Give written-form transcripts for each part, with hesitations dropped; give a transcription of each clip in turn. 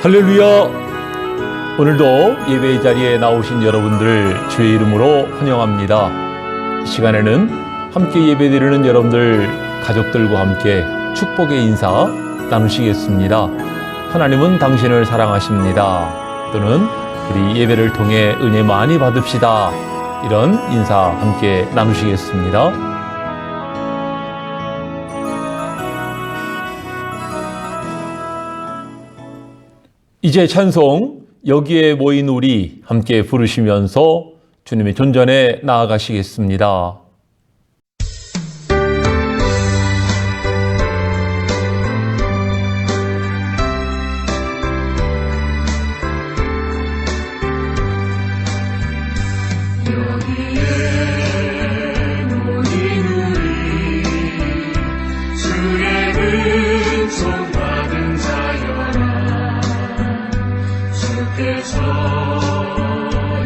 할렐루야! 오늘도 예배의 자리에 나오신 여러분들 주의 이름으로 환영합니다. 이 시간에는 함께 예배드리는 여러분들 가족들과 함께 축복의 인사 나누시겠습니다. 하나님은 당신을 사랑하십니다. 또는 우리 예배를 통해 은혜 많이 받읍시다. 이런 인사 함께 나누시겠습니다. 이제 찬송 여기에 모인 우리 함께 부르시면서 주님의 존전에 나아가시겠습니다.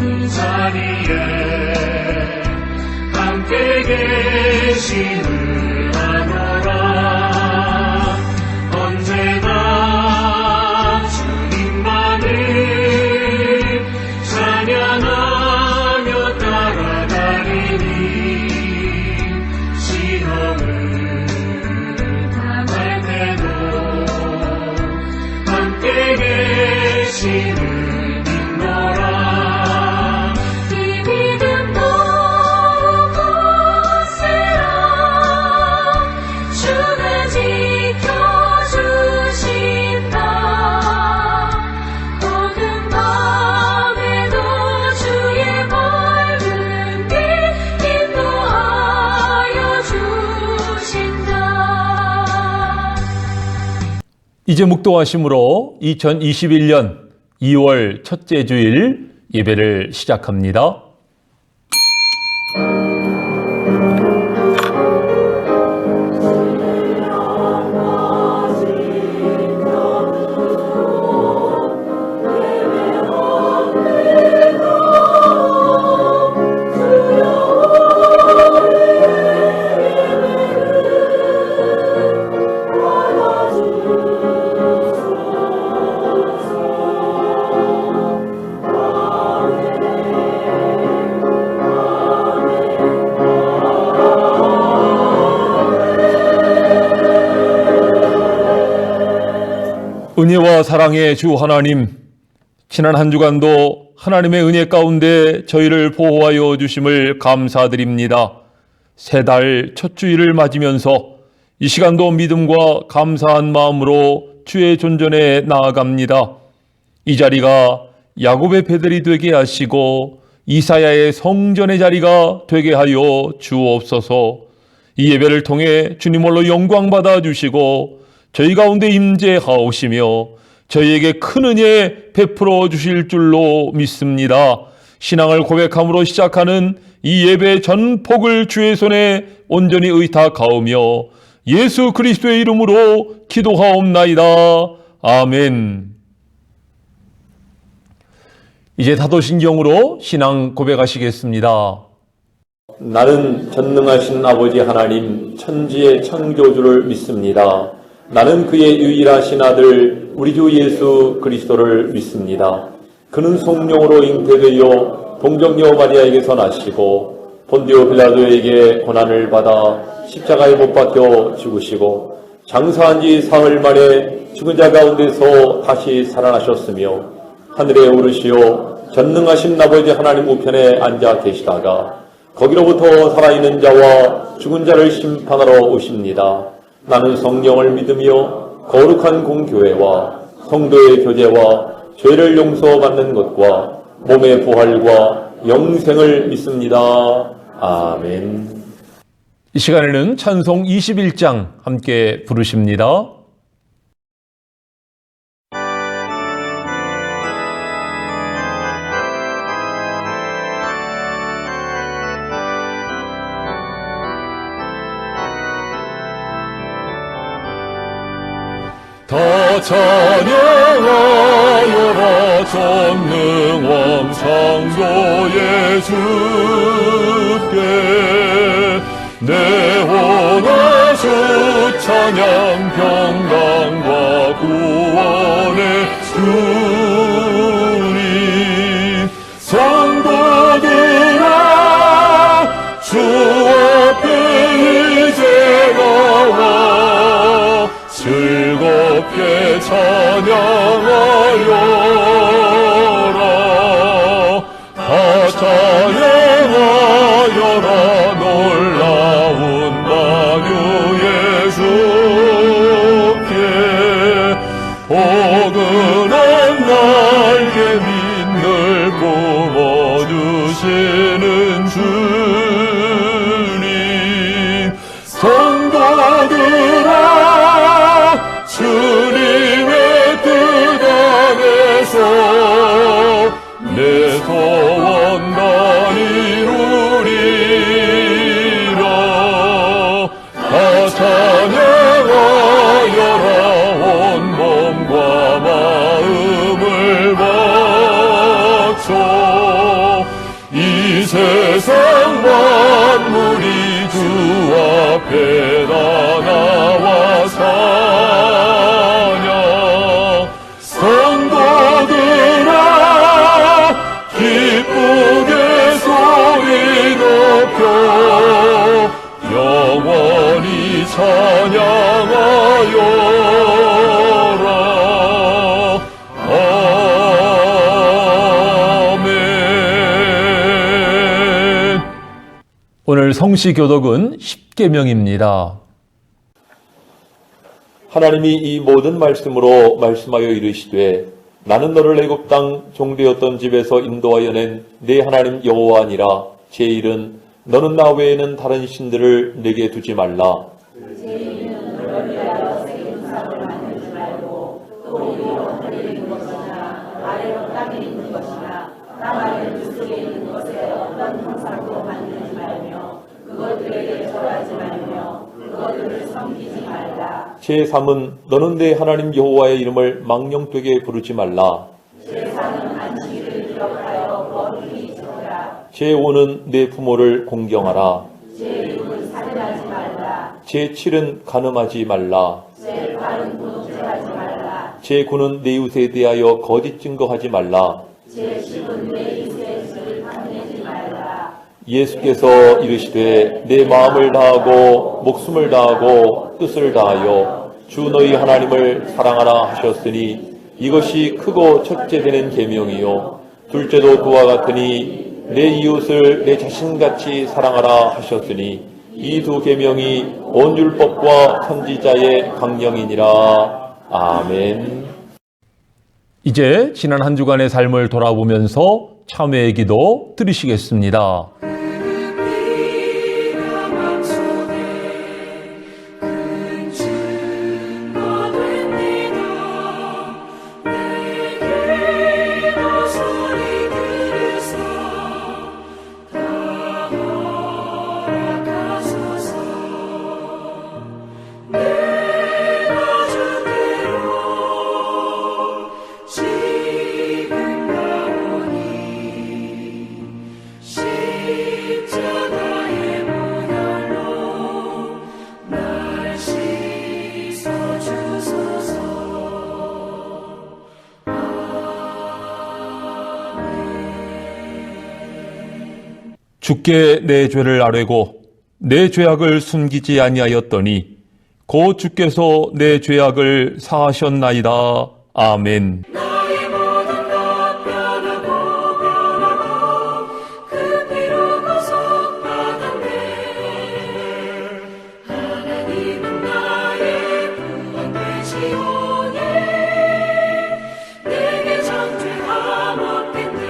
이 자리에 함께 계심을 아노라. 언제나 주님만을 찬양하며 따라다니니 시험을 당할 때도 함께 계심을 이제 묵도하심으로 2021년 2월 첫째 주일 예배를 시작합니다. 은혜와 사랑의 주 하나님, 지난 한 주간도 하나님의 은혜 가운데 저희를 보호하여 주심을 감사드립니다. 새 달 첫 주일을 맞으면서 이 시간도 믿음과 감사한 마음으로 주의 존전에 나아갑니다. 이 자리가 야곱의 배들이 되게 하시고 이사야의 성전의 자리가 되게 하여 주옵소서. 이 예배를 통해 주님 홀로 영광 받아 주시고 저희 가운데 임재하오시며 저희에게 큰 은혜 베풀어 주실 줄로 믿습니다. 신앙을 고백함으로 시작하는 이 예배 전폭을 주의 손에 온전히 의탁하오며 예수 그리스도의 이름으로 기도하옵나이다. 아멘. 이제 사도신경으로 신앙 고백하시겠습니다. 나는 전능하신 아버지 하나님 천지의 창조주를 믿습니다. 나는 그의 유일하신 아들 우리 주 예수 그리스도를 믿습니다. 그는 성령으로 잉태되어 동정녀 마리아에게서 나시고 본디오 빌라도에게 고난을 받아 십자가에 못 박혀 죽으시고 장사한 지 사흘 만에 죽은 자 가운데서 다시 살아나셨으며 하늘에 오르시어 전능하신 아버지 하나님 우편에 앉아 계시다가 거기로부터 살아있는 자와 죽은 자를 심판하러 오십니다. 나는 성령을 믿으며 거룩한 공교회와 성도의 교제와 죄를 용서받는 것과 몸의 부활과 영생을 믿습니다. 아멘. 이 시간에는 찬송 21장 함께 부르십니다. 더 찬양하여라 전능왕 창조의 주께 내 원하수 찬양 평강과 구원의 주 성도들아 주 앞에 이제 나와 즐겁게 찬양하여라. 다 찬양하여라. 놀라운 만유 예수께 포근한 날개 빛을 뿜어주시는 주님. 성도들아 주님의 뜻 안에서 내 소원 다 이루리라. 다 찬양하여라. 온 몸과 마음을 바쳐 이 세상 만물이 주 앞에 다 나와 사냐. 성도들아 기쁘게 소리 높여 영원히 찬양하여라. 아멘. 오늘 성시교독은 십계명입니다. 하나님이 이 모든 말씀으로 말씀하여 이르시되 나는 너를 애굽 땅 종되었던 집에서 인도하여 낸 내 하나님 여호와니라. 제 일은 너는 나 외에는 다른 신들을 내게 두지 말라. 제3은 너는 내 하나님 여호와의 이름을 망령되게 부르지 말라. 제5는 내 부모를 공경하라. 제7은 간음하지 말라. 제9는 내 이웃에 대하여 거짓 증거하지 말라. 예수께서 이르시되 내 마음을 다하고 목숨을 다하고 뜻을 다하여 주 너희 하나님을 사랑하라 하셨으니 이것이 크고 첫째 되는 계명이요 둘째도 그와 같으니 내 이웃을 내 자신같이 사랑하라 하셨으니 이 두 계명이 온 율법과 선지자의 강령이니라. 아멘. 이제 지난 한 주간의 삶을 돌아보면서 참회의 기도 드리시겠습니다. 주께 내 죄를 아뢰고 내 죄악을 숨기지 아니하였더니 곧 주께서 내 죄악을 사하셨나이다. 아멘. 나의 모든 것 변하고 그 피로 구속받았네. 하나님은 나의 구원 되시오니 내게 정죄함없겠네.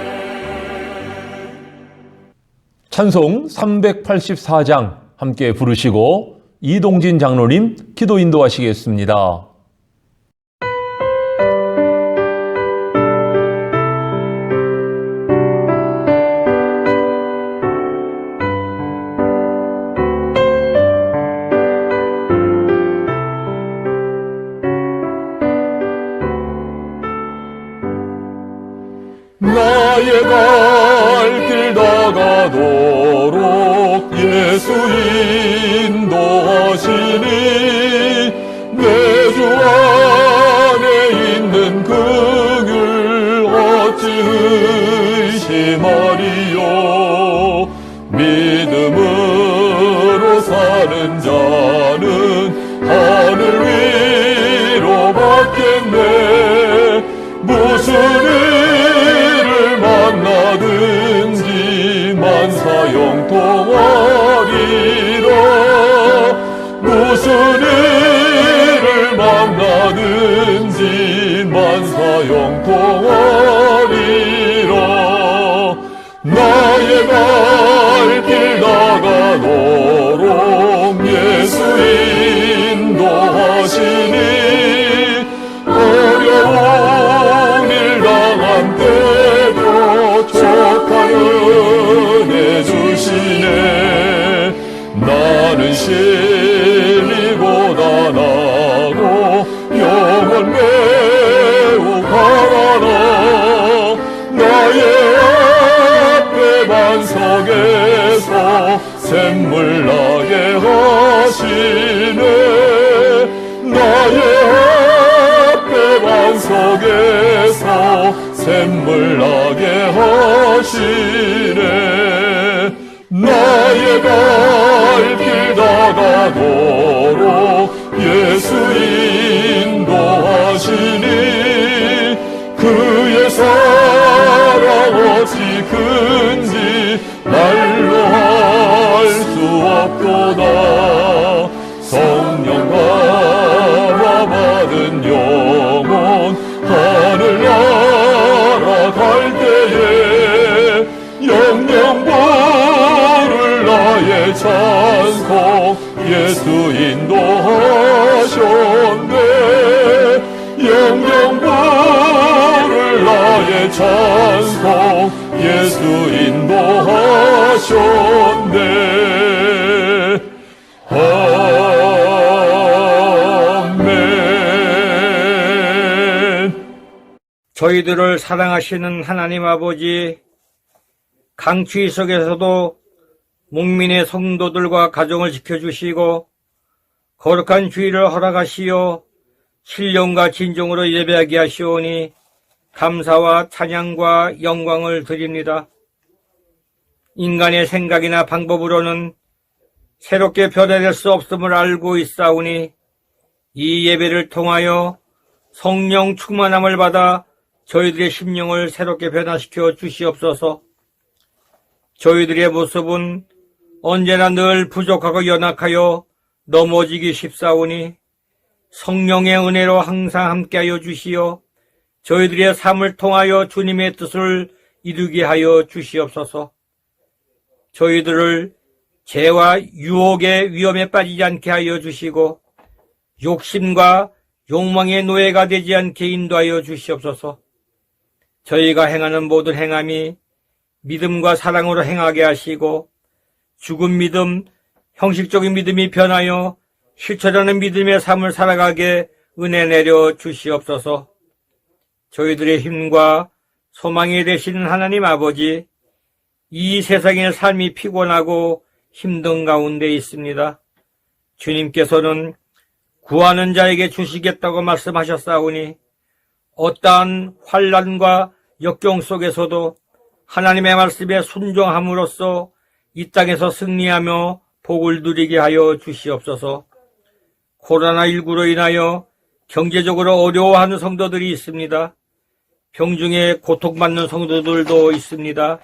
찬송 384장 함께 부르시고 이동진 장로님 기도 인도하시겠습니다. 나의 갈 길 나가도록 예수 인도하시니 내 주 얼마든지 만사형통하리라. 나의 발길 나가도록 예수 인도하시니 어려운 일 당한 때도 족한 은혜 주시네. 나는 신이 고단하고 영혼 매우 가난하. 나의 앞에 반석에서 샘물 나게 하시네. 나의 앞에 반석에서 샘물 나게 하시네. 나의 발길 나가도록 예수 인도하시니 그의 사랑 어찌 큰지 말로 할 수 없도다. 성령 감화 받은 영혼 하늘나라 갈 때에 영영 부를 나의 찬송 예수 인도하셨네. 영영 부를 나의 찬송 예수 인도하셨네. 아멘. 저희들을 사랑하시는 하나님 아버지, 강추위 속에서도 목민의 성도들과 가정을 지켜주시고 거룩한 주의를 허락하시어 신령과 진정으로 예배하게 하시오니 감사와 찬양과 영광을 드립니다. 인간의 생각이나 방법으로는 새롭게 변화될 수 없음을 알고 있사오니 이 예배를 통하여 성령 충만함을 받아 저희들의 심령을 새롭게 변화시켜 주시옵소서. 저희들의 모습은 언제나 늘 부족하고 연약하여 넘어지기 쉽사오니 성령의 은혜로 항상 함께하여 주시어 저희들의 삶을 통하여 주님의 뜻을 이루게 하여 주시옵소서. 저희들을 죄와 유혹의 위험에 빠지지 않게 하여 주시고 욕심과 욕망의 노예가 되지 않게 인도하여 주시옵소서. 저희가 행하는 모든 행함이 믿음과 사랑으로 행하게 하시고 죽은 믿음, 형식적인 믿음이 변하여 실천하는 믿음의 삶을 살아가게 은혜 내려 주시옵소서. 저희들의 힘과 소망이 되시는 하나님 아버지, 이 세상의 삶이 피곤하고 힘든 가운데 있습니다. 주님께서는 구하는 자에게 주시겠다고 말씀하셨사오니 어떠한 환난과 역경 속에서도 하나님의 말씀에 순종함으로써 이 땅에서 승리하며 복을 누리게 하여 주시옵소서. 코로나19로 인하여 경제적으로 어려워하는 성도들이 있습니다. 병중에 고통받는 성도들도 있습니다.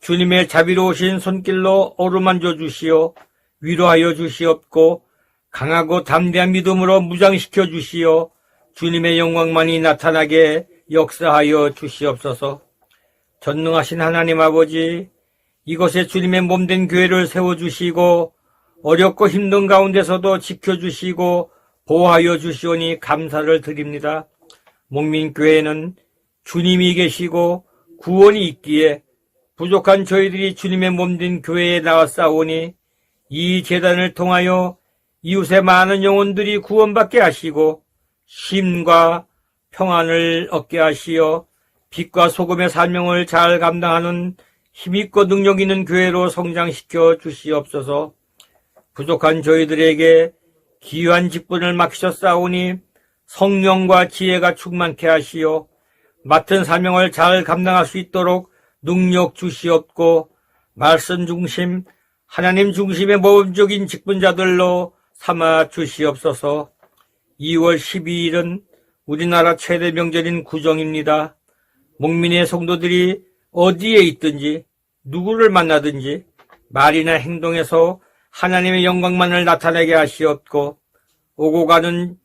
주님의 자비로우신 손길로 어루만져 주시어 위로하여 주시옵고 강하고 담대한 믿음으로 무장시켜 주시어 주님의 영광만이 나타나게 역사하여 주시옵소서. 전능하신 하나님 아버지, 이곳에 주님의 몸된 교회를 세워주시고 어렵고 힘든 가운데서도 지켜주시고 보호하여 주시오니 감사를 드립니다. 목민교회는 주님이 계시고 구원이 있기에 부족한 저희들이 주님의 몸된 교회에 나왔사오니 이 제단을 통하여 이웃의 많은 영혼들이 구원받게 하시고 쉼과 평안을 얻게 하시어 빛과 소금의 사명을 잘 감당하는 힘있고 능력 있는 교회로 성장시켜 주시옵소서. 부족한 저희들에게 귀한 직분을 맡기셨사오니 성령과 지혜가 충만케 하시어 맡은 사명을 잘 감당할 수 있도록 능력 주시옵고 말씀 중심, 하나님 중심의 모범적인 직분자들로 삼아 주시옵소서. 2월 12일은 우리나라 최대 명절인 구정입니다. 목민의 성도들이 어디에 있든지 누구를 만나든지 말이나 행동에서 하나님의 영광만을 나타내게 하시옵고 오고 가는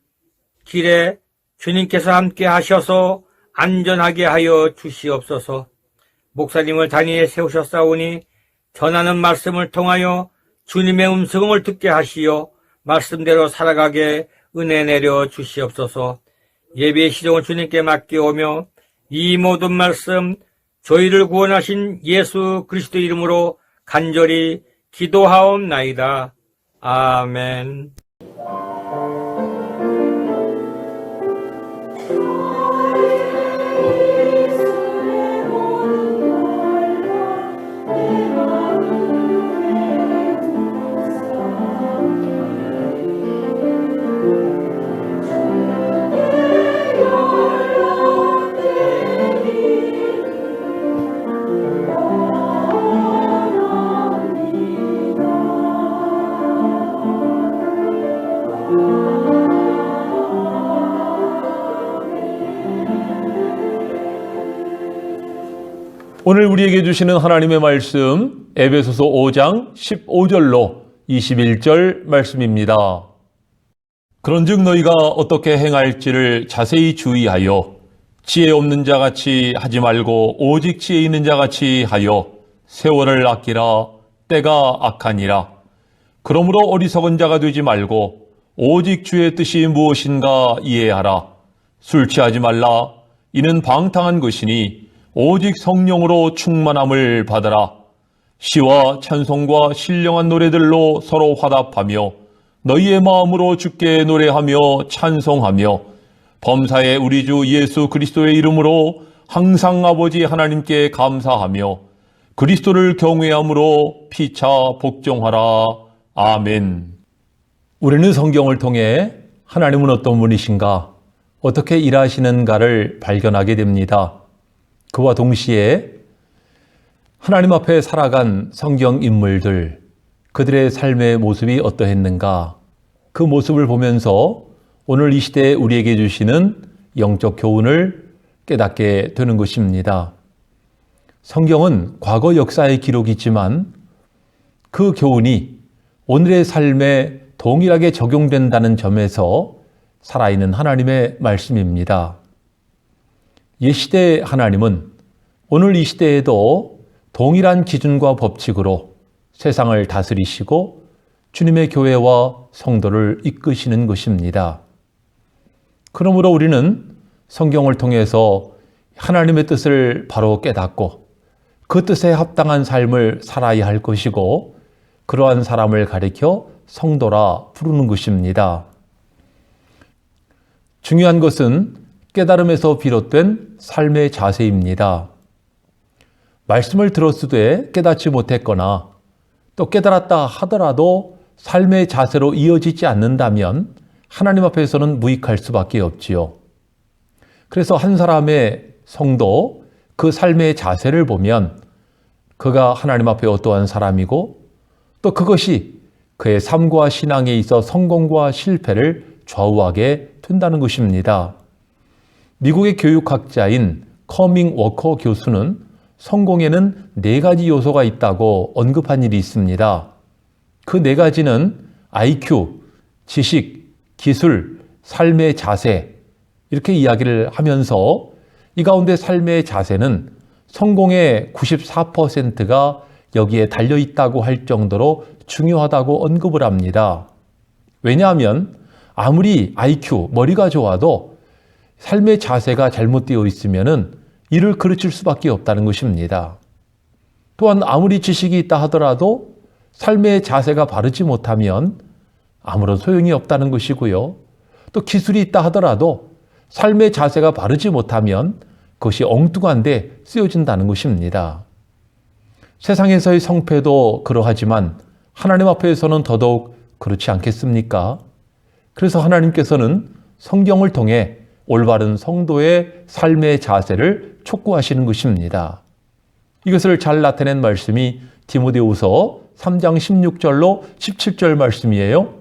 길에 주님께서 함께 하셔서 안전하게 하여 주시옵소서. 목사님을 단위에 세우셨사오니 전하는 말씀을 통하여 주님의 음성을 듣게 하시어 말씀대로 살아가게 은혜 내려 주시옵소서. 예배의 시종을 주님께 맡기오며 이 모든 말씀 저희를 구원하신 예수 그리스도 이름으로 간절히 기도하옵나이다. 아멘. 오늘 우리에게 주시는 하나님의 말씀 에베소서 5장 15절로 21절 말씀입니다. 그런즉 너희가 어떻게 행할지를 자세히 주의하여 지혜 없는 자같이 하지 말고 오직 지혜 있는 자같이 하여 세월을 아끼라. 때가 악하니라. 그러므로 어리석은 자가 되지 말고 오직 주의 뜻이 무엇인가 이해하라. 술 취하지 말라. 이는 방탕한 것이니 오직 성령으로 충만함을 받아라. 시와 찬송과 신령한 노래들로 서로 화답하며 너희의 마음으로 주께 노래하며 찬송하며 범사의 우리 주 예수 그리스도의 이름으로 항상 아버지 하나님께 감사하며 그리스도를 경외함으로 피차 복종하라. 아멘. 우리는 성경을 통해 하나님은 어떤 분이신가, 어떻게 일하시는가를 발견하게 됩니다. 그와 동시에 하나님 앞에 살아간 성경 인물들, 그들의 삶의 모습이 어떠했는가, 그 모습을 보면서 오늘 이 시대에 우리에게 주시는 영적 교훈을 깨닫게 되는 것입니다. 성경은 과거 역사의 기록이지만 그 교훈이 오늘의 삶에 동일하게 적용된다는 점에서 살아있는 하나님의 말씀입니다. 옛시대의 하나님은 오늘 이 시대에도 동일한 기준과 법칙으로 세상을 다스리시고 주님의 교회와 성도를 이끄시는 것입니다. 그러므로 우리는 성경을 통해서 하나님의 뜻을 바로 깨닫고 그 뜻에 합당한 삶을 살아야 할 것이고 그러한 사람을 가리켜 성도라 부르는 것입니다. 중요한 것은 깨달음에서 비롯된 삶의 자세입니다. 말씀을 들었으되 깨닫지 못했거나 또 깨달았다 하더라도 삶의 자세로 이어지지 않는다면 하나님 앞에서는 무익할 수밖에 없지요. 그래서 한 사람의 성도, 그 삶의 자세를 보면 그가 하나님 앞에 어떠한 사람이고 또 그것이 그의 삶과 신앙에 있어 성공과 실패를 좌우하게 된다는 것입니다. 미국의 교육학자인 커밍 워커 교수는 성공에는 4가지 요소가 있다고 언급한 일이 있습니다. 그 4가지는 IQ, 지식, 기술, 삶의 자세, 이렇게 이야기를 하면서 이 가운데 삶의 자세는 성공의 94%가 여기에 달려있다고 할 정도로 중요하다고 언급을 합니다. 왜냐하면 아무리 IQ, 머리가 좋아도 삶의 자세가 잘못되어 있으면 이를 그르칠 수밖에 없다는 것입니다. 또한 아무리 지식이 있다 하더라도 삶의 자세가 바르지 못하면 아무런 소용이 없다는 것이고요. 또 기술이 있다 하더라도 삶의 자세가 바르지 못하면 그것이 엉뚱한데 쓰여진다는 것입니다. 세상에서의 성패도 그러하지만 하나님 앞에서는 더더욱 그렇지 않겠습니까? 그래서 하나님께서는 성경을 통해 올바른 성도의 삶의 자세를 촉구하시는 것입니다. 이것을 잘 나타낸 말씀이 디모데후서 3장 16절로 17절 말씀이에요.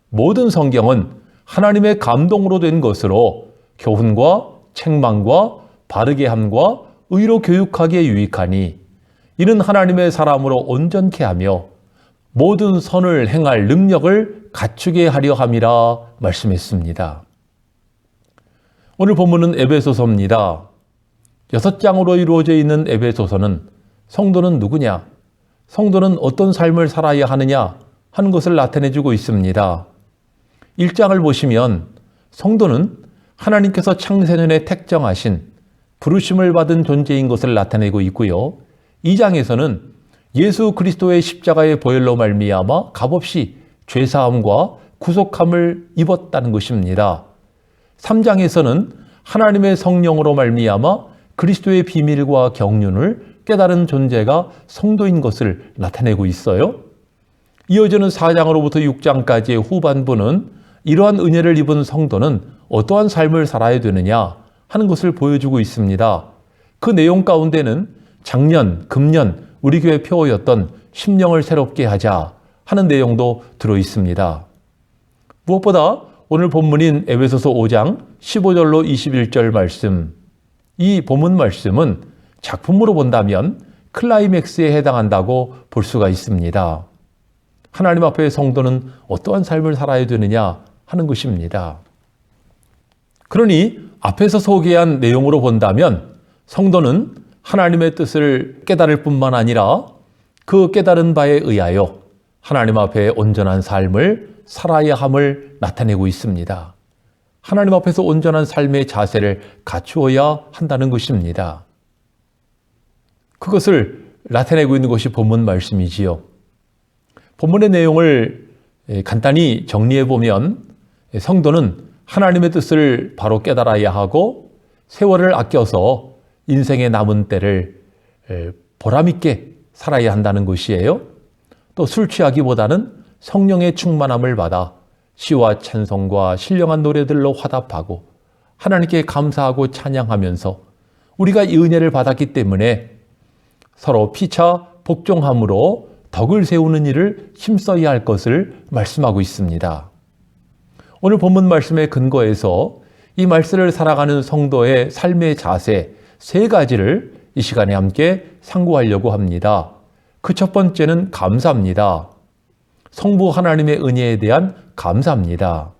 모든 성경은 하나님의 감동으로 된 것으로 교훈과 책망과 바르게 함과 의로 교육하기에 유익하니 이는 하나님의 사람으로 온전케 하며 모든 선을 행할 능력을 갖추게 하려 함이라 말씀했습니다. 오늘 본문은 에베소서입니다. 6장으로 이루어져 있는 에베소서는 성도는 누구냐, 성도는 어떤 삶을 살아야 하느냐 하는 것을 나타내주고 있습니다. 1장을 보시면 성도는 하나님께서 창세전에 택정하신 부르심을 받은 존재인 것을 나타내고 있고요. 2장에서는 예수 그리스도의 십자가의 보혈로 말미암아 값없이 죄사함과 구속함을 입었다는 것입니다. 3장에서는 하나님의 성령으로 말미암아 그리스도의 비밀과 경륜을 깨달은 존재가 성도인 것을 나타내고 있어요. 이어지는 4장으로부터 6장까지의 후반부는 이러한 은혜를 입은 성도는 어떠한 삶을 살아야 되느냐 하는 것을 보여주고 있습니다. 그 내용 가운데는 작년, 금년 우리 교회 표어였던 심령을 새롭게 하자 하는 내용도 들어 있습니다. 무엇보다 오늘 본문인 에베소서 5장 15절로 21절 말씀, 이 본문 말씀은 작품으로 본다면 클라이맥스에 해당한다고 볼 수가 있습니다. 하나님 앞에 성도는 어떠한 삶을 살아야 되느냐 하는 것입니다. 그러니 앞에서 소개한 내용으로 본다면 성도는 하나님의 뜻을 깨달을 뿐만 아니라 그 깨달은 바에 의하여 하나님 앞에 온전한 삶을 살아야 함을 나타내고 있습니다. 하나님 앞에서 온전한 삶의 자세를 갖추어야 한다는 것입니다. 그것을 나타내고 있는 것이 본문 말씀이지요. 본문의 내용을 간단히 정리해 보면 성도는 하나님의 뜻을 바로 깨달아야 하고 세월을 아껴서 인생의 남은 때를 보람있게 살아야 한다는 것이에요. 또 술 취하기보다는 성령의 충만함을 받아 시와 찬송과 신령한 노래들로 화답하고 하나님께 감사하고 찬양하면서 우리가 이 은혜를 받았기 때문에 서로 피차 복종함으로 덕을 세우는 일을 힘써야 할 것을 말씀하고 있습니다. 오늘 본문 말씀의 근거에서 이 말씀을 살아가는 성도의 삶의 자세 3가지를 이 시간에 함께 상고하려고 합니다. 그 첫 번째는 감사입니다. 성부 하나님의 은혜에 대한 감사입니다.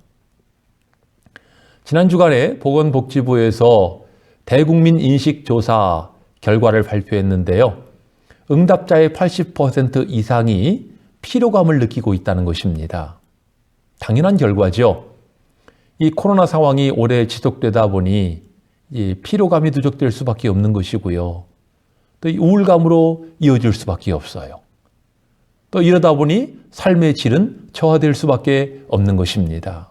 지난 주간에 보건복지부에서 대국민 인식조사 결과를 발표했는데요. 응답자의 80% 이상이 피로감을 느끼고 있다는 것입니다. 당연한 결과죠. 이 코로나 상황이 오래 지속되다 보니 이 피로감이 누적될 수밖에 없는 것이고요. 또 우울감으로 이어질 수밖에 없어요. 또 이러다 보니 삶의 질은 저하될 수밖에 없는 것입니다.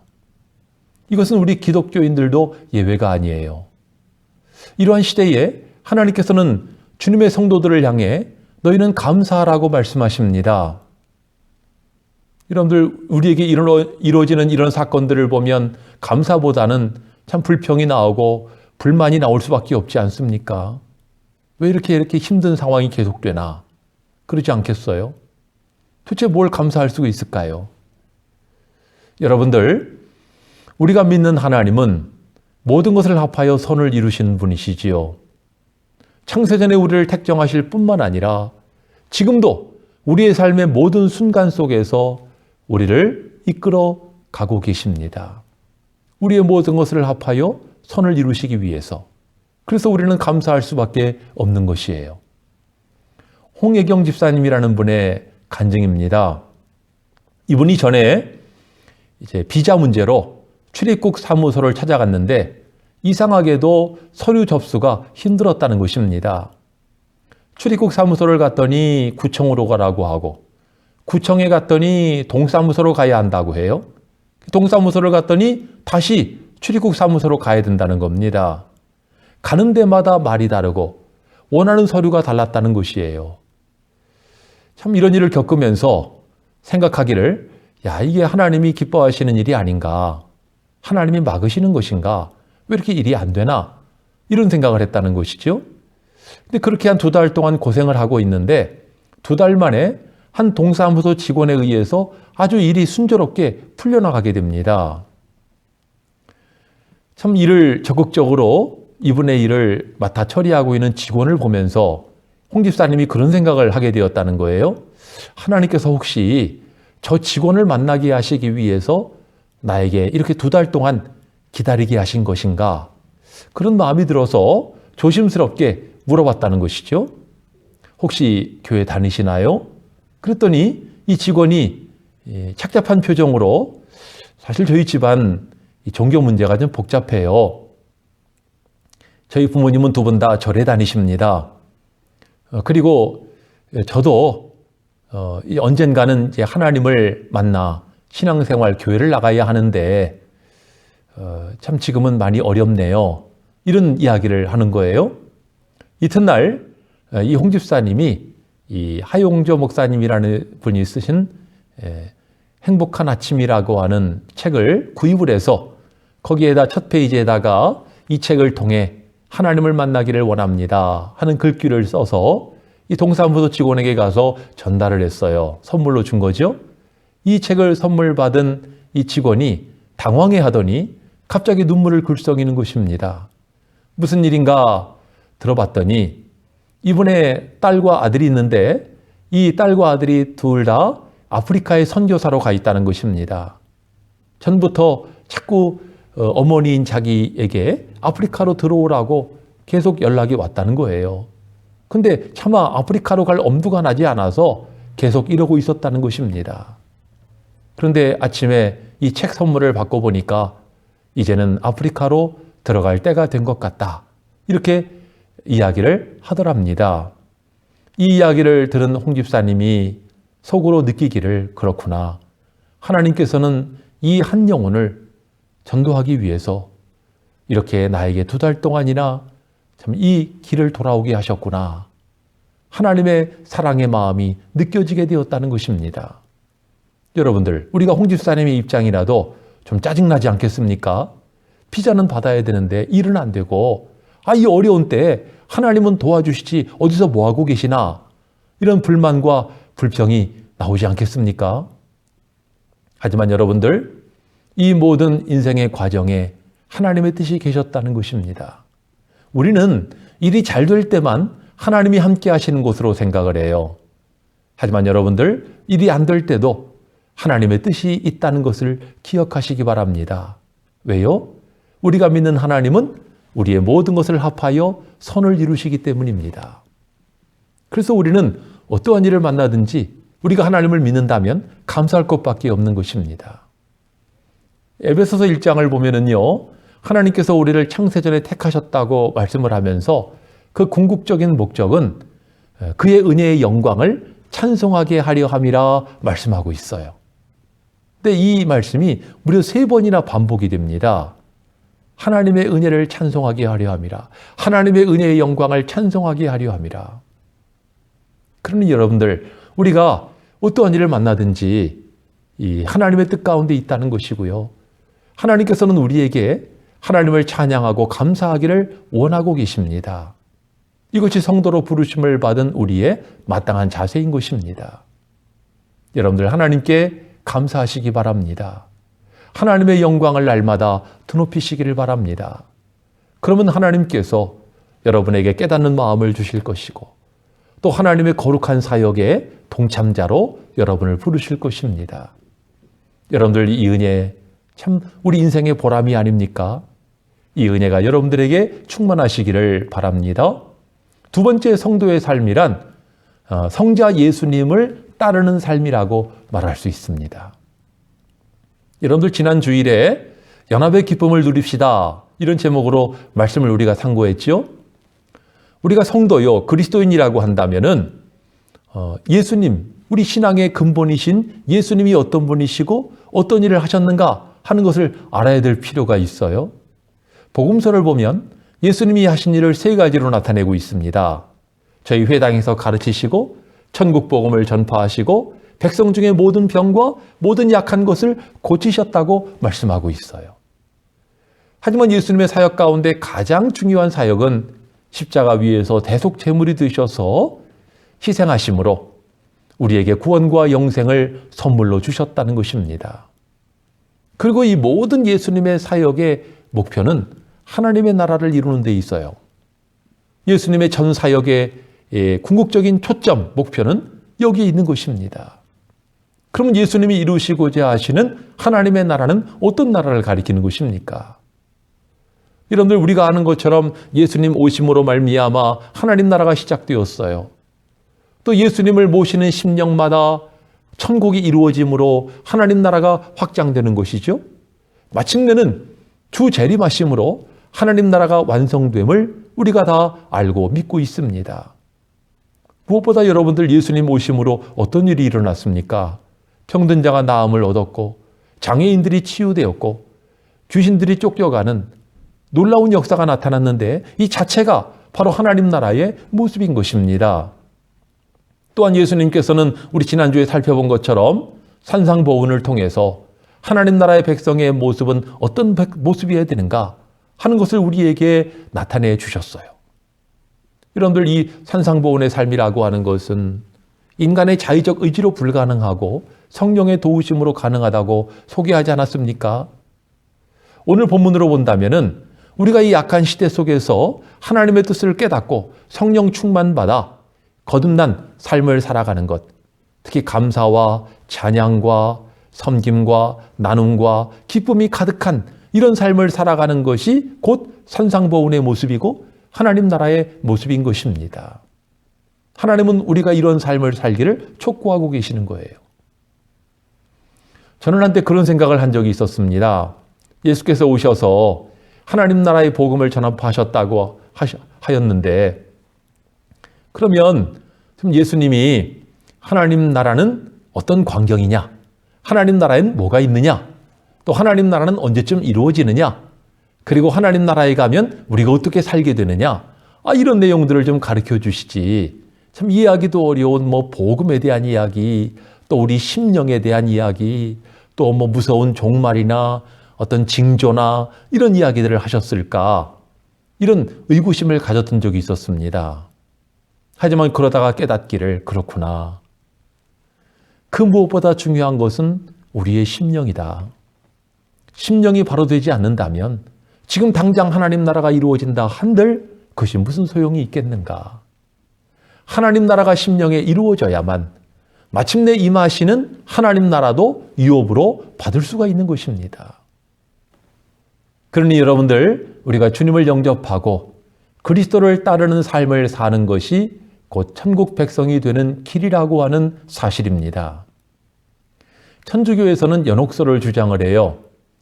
이것은 우리 기독교인들도 예외가 아니에요. 이러한 시대에 하나님께서는 주님의 성도들을 향해 너희는 감사하라고 말씀하십니다. 여러분들, 우리에게 이루어지는 이런 사건들을 보면 감사보다는 참 불평이 나오고 불만이 나올 수밖에 없지 않습니까? 왜 이렇게 힘든 상황이 계속되나? 그러지 않겠어요? 도대체 뭘 감사할 수가 있을까요? 여러분들, 우리가 믿는 하나님은 모든 것을 합하여 선을 이루시는 분이시지요. 창세전에 우리를 택정하실 뿐만 아니라 지금도 우리의 삶의 모든 순간 속에서 우리를 이끌어 가고 계십니다. 우리의 모든 것을 합하여 선을 이루시기 위해서. 그래서 우리는 감사할 수밖에 없는 것이에요. 홍혜경 집사님이라는 분의 간증입니다. 이분이 전에 이제 비자 문제로 출입국 사무소를 찾아갔는데 이상하게도 서류 접수가 힘들었다는 것입니다. 출입국 사무소를 갔더니 구청으로 가라고 하고 구청에 갔더니 동사무소로 가야 한다고 해요. 동사무소를 갔더니 다시 출입국 사무소로 가야 된다는 겁니다. 가는 데마다 말이 다르고 원하는 서류가 달랐다는 것이에요. 참 이런 일을 겪으면서 생각하기를 이게 하나님이 기뻐하시는 일이 아닌가? 하나님이 막으시는 것인가? 왜 이렇게 일이 안 되나? 이런 생각을 했다는 것이죠. 근데 그렇게 한 2달 동안 고생을 하고 있는데 2달 만에 한 동사무소 직원에 의해서 아주 일이 순조롭게 풀려나가게 됩니다. 참 일을 적극적으로 이분의 일을 맡아 처리하고 있는 직원을 보면서 홍 집사님이 그런 생각을 하게 되었다는 거예요. 하나님께서 혹시 저 직원을 만나게 하시기 위해서 나에게 이렇게 2달 동안 기다리게 하신 것인가? 그런 마음이 들어서 조심스럽게 물어봤다는 것이죠. 혹시 교회 다니시나요? 그랬더니 이 직원이 착잡한 표정으로 사실 저희 집안 종교 문제가 좀 복잡해요. 저희 부모님은 두 분 다 절에 다니십니다. 그리고 저도 언젠가는 이제 하나님을 만나 신앙생활 교회를 나가야 하는데 참 지금은 많이 어렵네요. 이런 이야기를 하는 거예요. 이튿날 이 홍 집사님이 이 하용조 목사님이라는 분이 쓰신 행복한 아침이라고 하는 책을 구입을 해서 거기에다 첫 페이지에다가 이 책을 통해 하나님을 만나기를 원합니다 하는 글귀를 써서 이 동사무소 직원에게 가서 전달을 했어요. 선물로 준 거죠. 이 책을 선물 받은 이 직원이 당황해 하더니 갑자기 눈물을 글썽이는 것입니다. 무슨 일인가 들어봤더니 이분의 딸과 아들이 있는데 이 딸과 아들이 둘 다 아프리카에 선교사로 가 있다는 것입니다. 전부터 자꾸 어머니인 자기에게 아프리카로 들어오라고 계속 연락이 왔다는 거예요. 근데 차마 아프리카로 갈 엄두가 나지 않아서 계속 이러고 있었다는 것입니다. 그런데 아침에 이 책 선물을 받고 보니까 이제는 아프리카로 들어갈 때가 된 것 같다. 이렇게 이야기를 하더랍니다. 이 이야기를 들은 홍 집사님이 속으로 느끼기를 그렇구나. 하나님께서는 이 한 영혼을 전도하기 위해서 이렇게 나에게 2달 동안이나 참 이 길을 돌아오게 하셨구나. 하나님의 사랑의 마음이 느껴지게 되었다는 것입니다. 여러분들, 우리가 홍 집사님의 입장이라도 좀 짜증나지 않겠습니까? 피자는 받아야 되는데 일은 안 되고 이 어려운 때 하나님은 도와주시지 어디서 뭐하고 계시나 이런 불만과 불평이 나오지 않겠습니까? 하지만 여러분들, 이 모든 인생의 과정에 하나님의 뜻이 계셨다는 것입니다. 우리는 일이 잘 될 때만 하나님이 함께 하시는 것으로 생각을 해요. 하지만 여러분들, 일이 안 될 때도 하나님의 뜻이 있다는 것을 기억하시기 바랍니다. 왜요? 우리가 믿는 하나님은 우리의 모든 것을 합하여 선을 이루시기 때문입니다. 그래서 우리는 어떠한 일을 만나든지 우리가 하나님을 믿는다면 감사할 것밖에 없는 것입니다. 에베소서 1장을 보면은요, 하나님께서 우리를 창세전에 택하셨다고 말씀을 하면서 그 궁극적인 목적은 그의 은혜의 영광을 찬송하게 하려 함이라 말씀하고 있어요. 근데 이 말씀이 무려 3번이나 반복이 됩니다. 하나님의 은혜를 찬송하게 하려 함이라. 하나님의 은혜의 영광을 찬송하게 하려 함이라. 그러니 여러분들, 우리가 어떠한 일을 만나든지 이 하나님의 뜻 가운데 있다는 것이고요. 하나님께서는 우리에게 하나님을 찬양하고 감사하기를 원하고 계십니다. 이것이 성도로 부르심을 받은 우리의 마땅한 자세인 것입니다. 여러분들, 하나님께 감사하시기 바랍니다. 하나님의 영광을 날마다 드높이시기를 바랍니다. 그러면 하나님께서 여러분에게 깨닫는 마음을 주실 것이고 또 하나님의 거룩한 사역의 동참자로 여러분을 부르실 것입니다. 여러분들, 이 은혜 참 우리 인생의 보람이 아닙니까? 이 은혜가 여러분들에게 충만하시기를 바랍니다. 2번째 성도의 삶이란 성자 예수님을 따르는 삶이라고 말할 수 있습니다. 여러분들, 지난 주일에 연합의 기쁨을 누립시다, 이런 제목으로 말씀을 우리가 상고했지요. 우리가 성도요, 그리스도인이라고 한다면은 예수님, 우리 신앙의 근본이신 예수님이 어떤 분이시고 어떤 일을 하셨는가 하는 것을 알아야 될 필요가 있어요. 복음서를 보면 예수님이 하신 일을 3가지로 나타내고 있습니다. 저희 회당에서 가르치시고 천국 복음을 전파하시고 백성 중에 모든 병과 모든 약한 것을 고치셨다고 말씀하고 있어요. 하지만 예수님의 사역 가운데 가장 중요한 사역은 십자가 위에서 대속 제물이 되셔서 희생하심으로 우리에게 구원과 영생을 선물로 주셨다는 것입니다. 그리고 이 모든 예수님의 사역의 목표는 하나님의 나라를 이루는 데 있어요. 예수님의 전 사역의 궁극적인 초점, 목표는 여기에 있는 것입니다. 그러면 예수님이 이루시고자 하시는 하나님의 나라는 어떤 나라를 가리키는 것입니까? 여러분들 우리가 아는 것처럼 예수님 오심으로 말미암아 하나님 나라가 시작되었어요. 또 예수님을 모시는 심령마다 천국이 이루어짐으로 하나님 나라가 확장되는 것이죠. 마침내는 주 재림하심으로 하나님 나라가 완성됨을 우리가 다 알고 믿고 있습니다. 무엇보다 여러분들 예수님 오심으로 어떤 일이 일어났습니까? 병든 자가 나음을 얻었고 장애인들이 치유되었고 귀신들이 쫓겨가는 놀라운 역사가 나타났는데 이 자체가 바로 하나님 나라의 모습인 것입니다. 또한 예수님께서는 우리 지난주에 살펴본 것처럼 산상보훈을 통해서 하나님 나라의 백성의 모습은 어떤 모습이어야 되는가 하는 것을 우리에게 나타내 주셨어요. 여러분들 이 산상보훈의 삶이라고 하는 것은 인간의 자의적 의지로 불가능하고 성령의 도우심으로 가능하다고 소개하지 않았습니까? 오늘 본문으로 본다면은 우리가 이 약한 시대 속에서 하나님의 뜻을 깨닫고 성령 충만받아 거듭난 삶을 살아가는 것, 특히 감사와 찬양과 섬김과 나눔과 기쁨이 가득한 이런 삶을 살아가는 것이 곧 산상보훈의 모습이고 하나님 나라의 모습인 것입니다. 하나님은 우리가 이런 삶을 살기를 촉구하고 계시는 거예요. 저는 한때 그런 생각을 한 적이 있었습니다. 예수께서 오셔서 하나님 나라의 복음을 전파하셨다고 하였는데, 그러면 예수님이 하나님 나라는 어떤 광경이냐? 하나님 나라엔 뭐가 있느냐? 또 하나님 나라는 언제쯤 이루어지느냐? 그리고 하나님 나라에 가면 우리가 어떻게 살게 되느냐? 이런 내용들을 좀 가르쳐 주시지. 참 이해하기도 어려운 복음에 대한 이야기, 또 우리 심령에 대한 이야기, 또 무서운 종말이나 어떤 징조나 이런 이야기들을 하셨을까? 이런 의구심을 가졌던 적이 있었습니다. 하지만 그러다가 깨닫기를 그렇구나. 그 무엇보다 중요한 것은 우리의 심령이다. 심령이 바로 되지 않는다면 지금 당장 하나님 나라가 이루어진다 한들 그것이 무슨 소용이 있겠는가? 하나님 나라가 심령에 이루어져야만 마침내 임하시는 하나님 나라도 유업으로 받을 수가 있는 것입니다. 그러니 여러분들, 우리가 주님을 영접하고 그리스도를 따르는 삶을 사는 것이 곧 천국 백성이 되는 길이라고 하는 사실입니다. 천주교에서는 연옥설을 주장을 해요.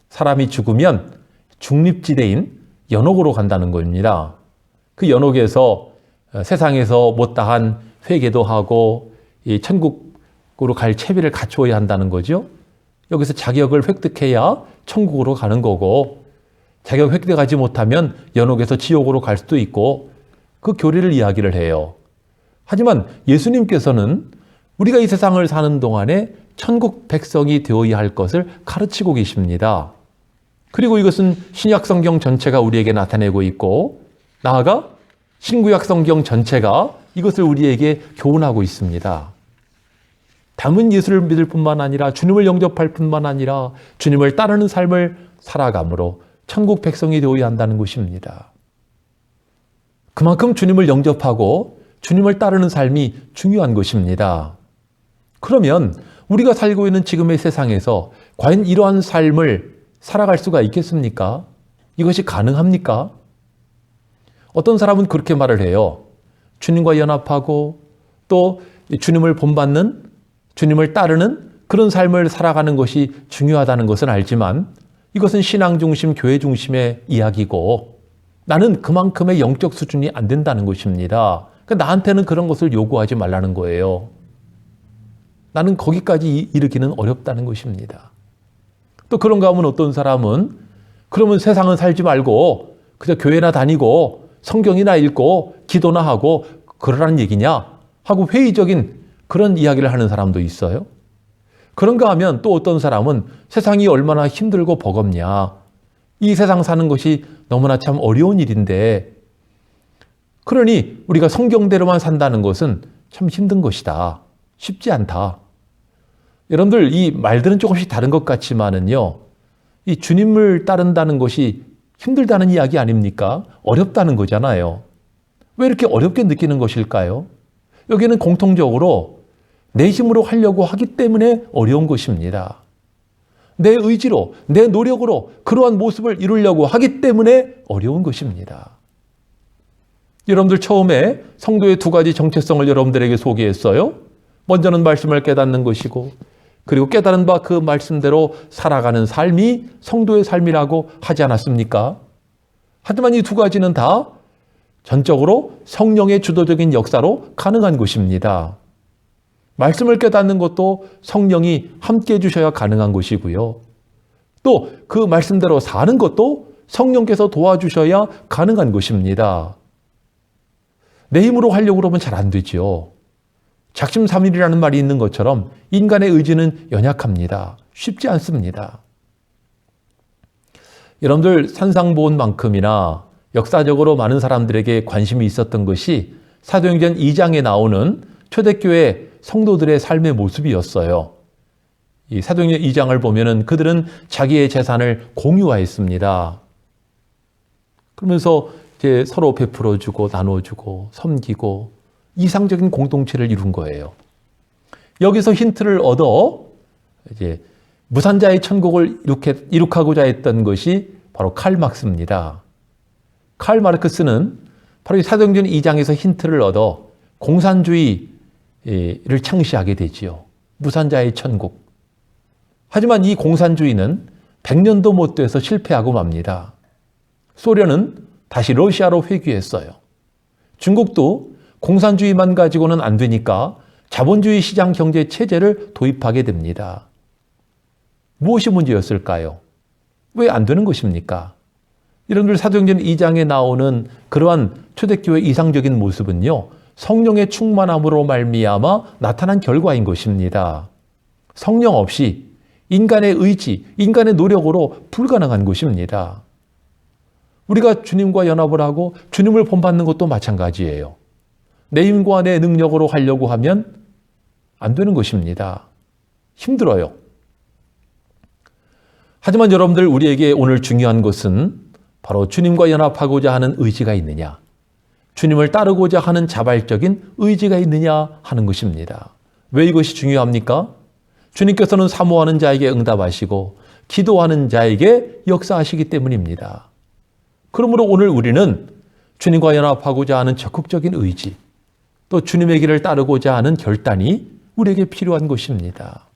사람이 죽으면 중립지대인 연옥으로 간다는 겁니다. 그 연옥에서 세상에서 못다한 회개도 하고 이 천국으로 갈 채비를 갖추어야 한다는 거죠. 여기서 자격을 획득해야 천국으로 가는 거고, 자격 획득하지 못하면 연옥에서 지옥으로 갈 수도 있고, 그 교리를 이야기를 해요. 하지만 예수님께서는 우리가 이 세상을 사는 동안에 천국 백성이 되어야 할 것을 가르치고 계십니다. 그리고 이것은 신약 성경 전체가 우리에게 나타내고 있고, 나아가 신구약 성경 전체가 이것을 우리에게 교훈하고 있습니다. 담은 예수를 믿을 뿐만 아니라 주님을 영접할 뿐만 아니라 주님을 따르는 삶을 살아감으로 천국 백성이 되어야 한다는 것입니다. 그만큼 주님을 영접하고 주님을 따르는 삶이 중요한 것입니다. 그러면 우리가 살고 있는 지금의 세상에서 과연 이러한 삶을 살아갈 수가 있겠습니까? 이것이 가능합니까? 어떤 사람은 그렇게 말을 해요. 주님과 연합하고 또 주님을 본받는, 주님을 따르는 그런 삶을 살아가는 것이 중요하다는 것은 알지만 이것은 신앙 중심, 교회 중심의 이야기고 나는 그만큼의 영적 수준이 안 된다는 것입니다. 그러니까 나한테는 그런 것을 요구하지 말라는 거예요. 나는 거기까지 이르기는 어렵다는 것입니다. 또 그런가 하면 어떤 사람은 그러면 세상은 살지 말고 그저 교회나 다니고 성경이나 읽고 기도나 하고 그러라는 얘기냐 하고 회의적인 그런 이야기를 하는 사람도 있어요. 그런가 하면 또 어떤 사람은 세상이 얼마나 힘들고 버겁냐, 이 세상 사는 것이 너무나 참 어려운 일인데 그러니 우리가 성경대로만 산다는 것은 참 힘든 것이다, 쉽지 않다. 여러분들 이 말들은 조금씩 다른 것 같지만은요, 이 주님을 따른다는 것이 힘들다는 이야기 아닙니까? 어렵다는 거잖아요. 왜 이렇게 어렵게 느끼는 것일까요? 여기는 공통적으로 내 힘으로 하려고 하기 때문에 어려운 것입니다. 내 의지로, 내 노력으로 그러한 모습을 이루려고 하기 때문에 어려운 것입니다. 여러분들 처음에 성도의 두 가지 정체성을 여러분들에게 소개했어요. 먼저는 말씀을 깨닫는 것이고, 그리고 깨달은 바 그 말씀대로 살아가는 삶이 성도의 삶이라고 하지 않았습니까? 하지만 이 두 가지는 다 전적으로 성령의 주도적인 역사로 가능한 것입니다. 말씀을 깨닫는 것도 성령이 함께 해주셔야 가능한 것이고요. 또 그 말씀대로 사는 것도 성령께서 도와주셔야 가능한 것입니다. 내 힘으로 하려고 그러면 잘 안 되죠. 작심삼일이라는 말이 있는 것처럼 인간의 의지는 연약합니다. 쉽지 않습니다. 여러분들 산상보훈만큼이나 역사적으로 많은 사람들에게 관심이 있었던 것이 사도행전 2장에 나오는 초대교회 성도들의 삶의 모습이었어요. 이 사도행전 2장을 보면은 그들은 자기의 재산을 공유하였습니다. 그러면서 이제 서로 베풀어주고 나눠주고 섬기고 이상적인 공동체를 이룬 거예요. 여기서 힌트를 얻어 이제 무산자의 천국을 이룩하고자 했던 것이 바로 칼 막스입니다. 칼 마르크스는 바로 이 사도행전 2장에서 힌트를 얻어 공산주의를 창시하게 되지요. 무산자의 천국. 하지만 이 공산주의는 100년도 못 돼서 실패하고 맙니다. 소련은 다시 러시아로 회귀했어요. 중국도 공산주의만 가지고는 안 되니까 자본주의 시장 경제 체제를 도입하게 됩니다. 무엇이 문제였을까요? 왜 안 되는 것입니까? 여러분들 사도행전 2장에 나오는 그러한 초대교회 이상적인 모습은요, 성령의 충만함으로 말미암아 나타난 결과인 것입니다. 성령 없이 인간의 의지, 인간의 노력으로 불가능한 것입니다. 우리가 주님과 연합을 하고 주님을 본받는 것도 마찬가지예요. 내 힘과 내 능력으로 하려고 하면 안 되는 것입니다. 힘들어요. 하지만 여러분들, 우리에게 오늘 중요한 것은 바로 주님과 연합하고자 하는 의지가 있느냐, 주님을 따르고자 하는 자발적인 의지가 있느냐 하는 것입니다. 왜 이것이 중요합니까? 주님께서는 사모하는 자에게 응답하시고 기도하는 자에게 역사하시기 때문입니다. 그러므로 오늘 우리는 주님과 연합하고자 하는 적극적인 의지, 또 주님의 길을 따르고자 하는 결단이 우리에게 필요한 것입니다.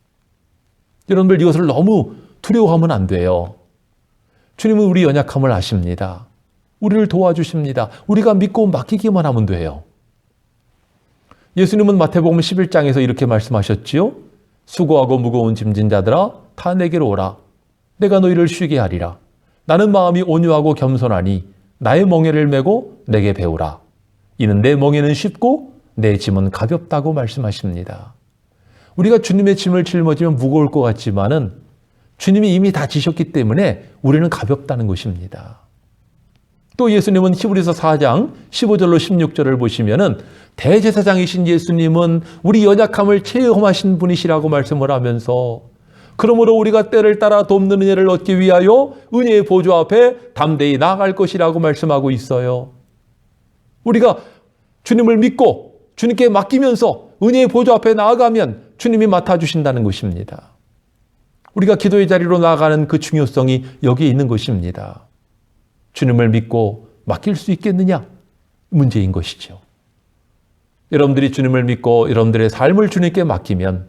여러분들, 이것을 너무 두려워하면 안 돼요. 주님은 우리 연약함을 아십니다. 우리를 도와주십니다. 우리가 믿고 맡기기만 하면 돼요. 예수님은 마태복음 11장에서 이렇게 말씀하셨지요. 수고하고 무거운 짐진 자들아 다 내게로 오라. 내가 너희를 쉬게 하리라. 나는 마음이 온유하고 겸손하니 나의 멍에를 메고 내게 배우라. 이는 내 멍에는 쉽고 내 짐은 가볍다고 말씀하십니다. 우리가 주님의 짐을 짊어지면 무거울 것 같지만은 주님이 이미 다 지셨기 때문에 우리는 가볍다는 것입니다. 또 예수님은 히브리서 4장 15절로 16절을 보시면은 대제사장이신 예수님은 우리 연약함을 체험하신 분이시라고 말씀을 하면서, 그러므로 우리가 때를 따라 돕는 은혜를 얻기 위하여 은혜의 보좌 앞에 담대히 나아갈 것이라고 말씀하고 있어요. 우리가 주님을 믿고 주님께 맡기면서 은혜의 보좌 앞에 나아가면 주님이 맡아주신다는 것입니다. 우리가 기도의 자리로 나아가는 그 중요성이 여기에 있는 것입니다. 주님을 믿고 맡길 수 있겠느냐? 문제인 것이죠. 여러분들이 주님을 믿고 여러분들의 삶을 주님께 맡기면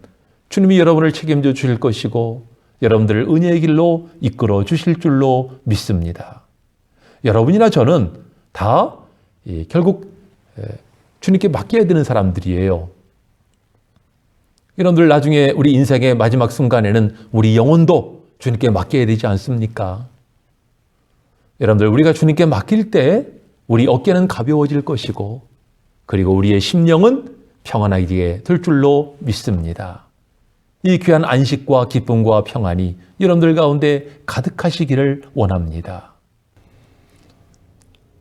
주님이 여러분을 책임져 주실 것이고 여러분들을 은혜의 길로 이끌어 주실 줄로 믿습니다. 여러분이나 저는 다 결국 주님께 맡겨야 되는 사람들이에요. 여러분들, 나중에 우리 인생의 마지막 순간에는 우리 영혼도 주님께 맡겨야 되지 않습니까? 여러분들, 우리가 주님께 맡길 때 우리 어깨는 가벼워질 것이고 그리고 우리의 심령은 평안하게 될 줄로 믿습니다. 이 귀한 안식과 기쁨과 평안이 여러분들 가운데 가득하시기를 원합니다.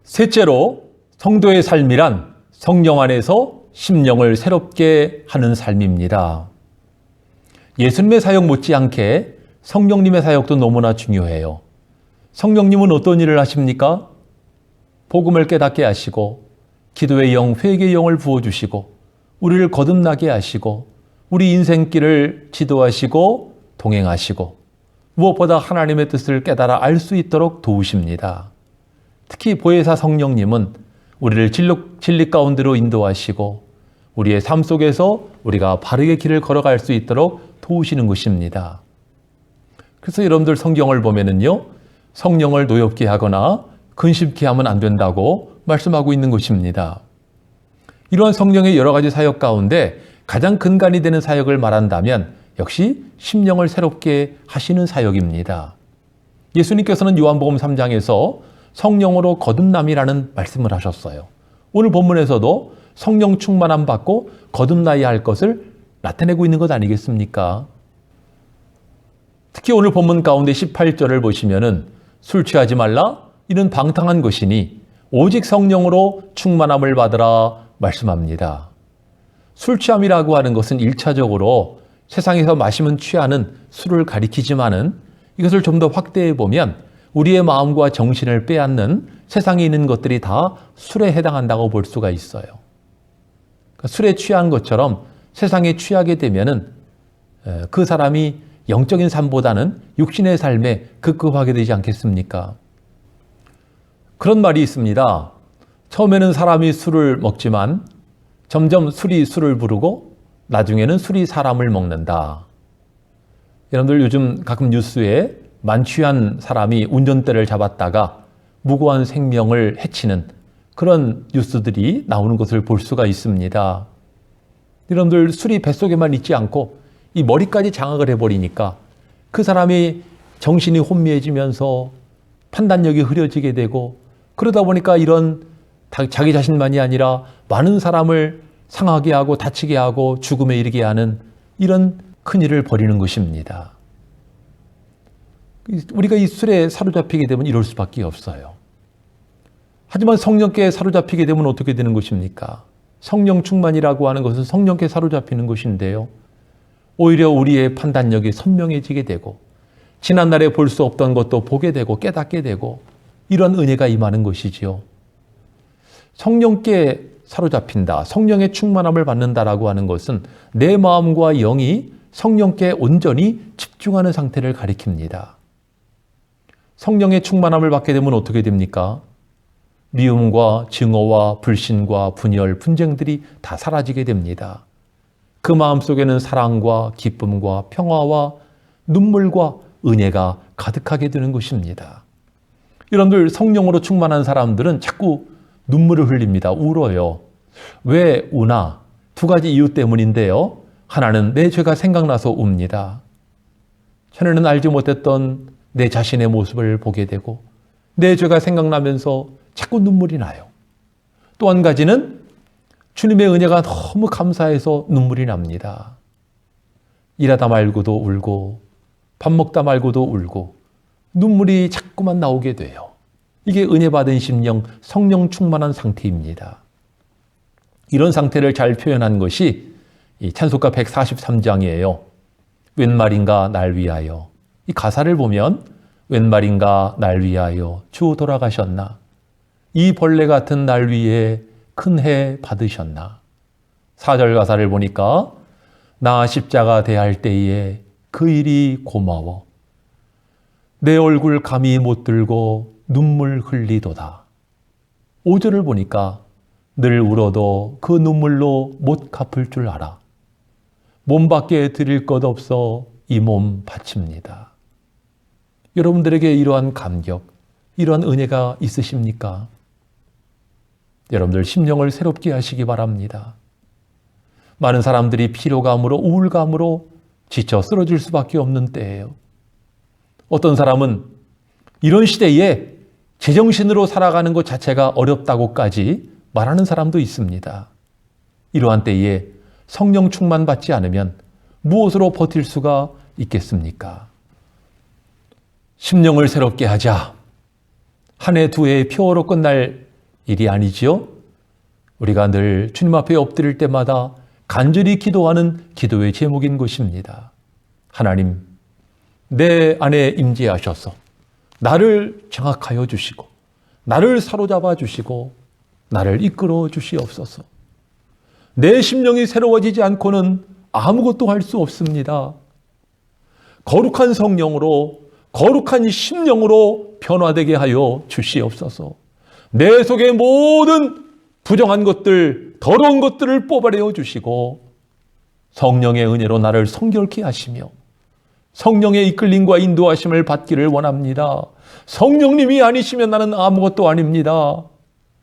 셋째로, 성도의 삶이란 성령 안에서 심령을 새롭게 하는 삶입니다. 예수님의 사역 못지않게 성령님의 사역도 너무나 중요해요. 성령님은 어떤 일을 하십니까? 복음을 깨닫게 하시고 기도의 영, 회개의 영을 부어주시고 우리를 거듭나게 하시고 우리 인생길을 지도하시고 동행하시고 무엇보다 하나님의 뜻을 깨달아 알 수 있도록 도우십니다. 특히 보혜사 성령님은 우리를 진리 가운데로 인도하시고 우리의 삶 속에서 우리가 바르게 길을 걸어갈 수 있도록 도우시는 것입니다. 그래서 여러분들 성경을 보면은요, 성령을 노엽게 하거나 근심케 하면 안 된다고 말씀하고 있는 것입니다. 이러한 성령의 여러 가지 사역 가운데 가장 근간이 되는 사역을 말한다면 역시 심령을 새롭게 하시는 사역입니다. 예수님께서는 요한복음 3장에서 성령으로 거듭남이라는 말씀을 하셨어요. 오늘 본문에서도 성령 충만함 받고 거듭나야 할 것을 나타내고 있는 것 아니겠습니까? 특히 오늘 본문 가운데 18절을 보시면은 술 취하지 말라 이는 방탕한 것이니 오직 성령으로 충만함을 받으라 말씀합니다. 술 취함이라고 하는 것은 1차적으로 세상에서 마시면 취하는 술을 가리키지만은 이것을 좀 더 확대해 보면 우리의 마음과 정신을 빼앗는 세상에 있는 것들이 다 술에 해당한다고 볼 수가 있어요. 그러니까 술에 취한 것처럼 세상에 취하게 되면은 그 사람이 영적인 삶보다는 육신의 삶에 급급하게 되지 않겠습니까? 그런 말이 있습니다. 처음에는 사람이 술을 먹지만 점점 술이 술을 부르고 나중에는 술이 사람을 먹는다. 여러분들 요즘 가끔 뉴스에 만취한 사람이 운전대를 잡았다가 무고한 생명을 해치는 그런 뉴스들이 나오는 것을 볼 수가 있습니다. 여러분들 술이 뱃속에만 있지 않고 이 머리까지 장악을 해버리니까 그 사람이 정신이 혼미해지면서 판단력이 흐려지게 되고 그러다 보니까 이런 자기 자신만이 아니라 많은 사람을 상하게 하고 다치게 하고 죽음에 이르게 하는 이런 큰일을 벌이는 것입니다. 우리가 이 술에 사로잡히게 되면 이럴 수밖에 없어요. 하지만 성령께 사로잡히게 되면 어떻게 되는 것입니까? 성령 충만이라고 하는 것은 성령께 사로잡히는 것인데요. 오히려 우리의 판단력이 선명해지게 되고 지난날에 볼 수 없던 것도 보게 되고 깨닫게 되고 이런 은혜가 임하는 것이지요. 성령께 사로잡힌다, 성령의 충만함을 받는다라고 하는 것은 내 마음과 영이 성령께 온전히 집중하는 상태를 가리킵니다. 성령의 충만함을 받게 되면 어떻게 됩니까? 미움과 증오와 불신과 분열, 분쟁들이 다 사라지게 됩니다. 그 마음속에는 사랑과 기쁨과 평화와 눈물과 은혜가 가득하게 되는 것입니다. 여러분들 성령으로 충만한 사람들은 자꾸 눈물을 흘립니다. 울어요. 왜 우나? 두 가지 이유 때문인데요. 하나는 내 죄가 생각나서 웁니다. 전에는 알지 못했던 내 자신의 모습을 보게 되고 내 죄가 생각나면서 자꾸 눈물이 나요. 또 한 가지는 주님의 은혜가 너무 감사해서 눈물이 납니다. 일하다 말고도 울고 밥 먹다 말고도 울고 눈물이 자꾸만 나오게 돼요. 이게 은혜 받은 심령, 성령 충만한 상태입니다. 이런 상태를 잘 표현한 것이 이 찬송가 143장이에요. 웬 말인가 날 위하여. 이 가사를 보면 웬 말인가 날 위하여 주 돌아가셨나. 이 벌레 같은 날 위에 큰 해 받으셨나. 4절 가사를 보니까 나 십자가 대할 때에 그 일이 고마워. 내 얼굴 감히 못 들고 눈물 흘리도다. 5절을 보니까 늘 울어도 그 눈물로 못 갚을 줄 알아. 몸밖에 드릴 것 없어 이 몸 바칩니다. 여러분들에게 이러한 감격, 이러한 은혜가 있으십니까? 여러분들 심령을 새롭게 하시기 바랍니다. 많은 사람들이 피로감으로 우울감으로 지쳐 쓰러질 수밖에 없는 때예요. 어떤 사람은 이런 시대에 제정신으로 살아가는 것 자체가 어렵다고까지 말하는 사람도 있습니다. 이러한 때에 성령 충만 받지 않으면 무엇으로 버틸 수가 있겠습니까? 심령을 새롭게 하자. 한 해 두 해 표어로 끝날 일이 아니지요. 우리가 늘 주님 앞에 엎드릴 때마다 간절히 기도하는 기도의 제목인 것입니다. 하나님, 내 안에 임재하셔서 나를 장악하여 주시고 나를 사로잡아 주시고 나를 이끌어 주시옵소서. 내 심령이 새로워지지 않고는 아무것도 할 수 없습니다. 거룩한 성령으로 거룩한 심령으로 변화되게 하여 주시옵소서. 내 속의 모든 부정한 것들, 더러운 것들을 뽑아내어 주시고 성령의 은혜로 나를 성결케 하시며 성령의 이끌림과 인도하심을 받기를 원합니다. 성령님이 아니시면 나는 아무것도 아닙니다.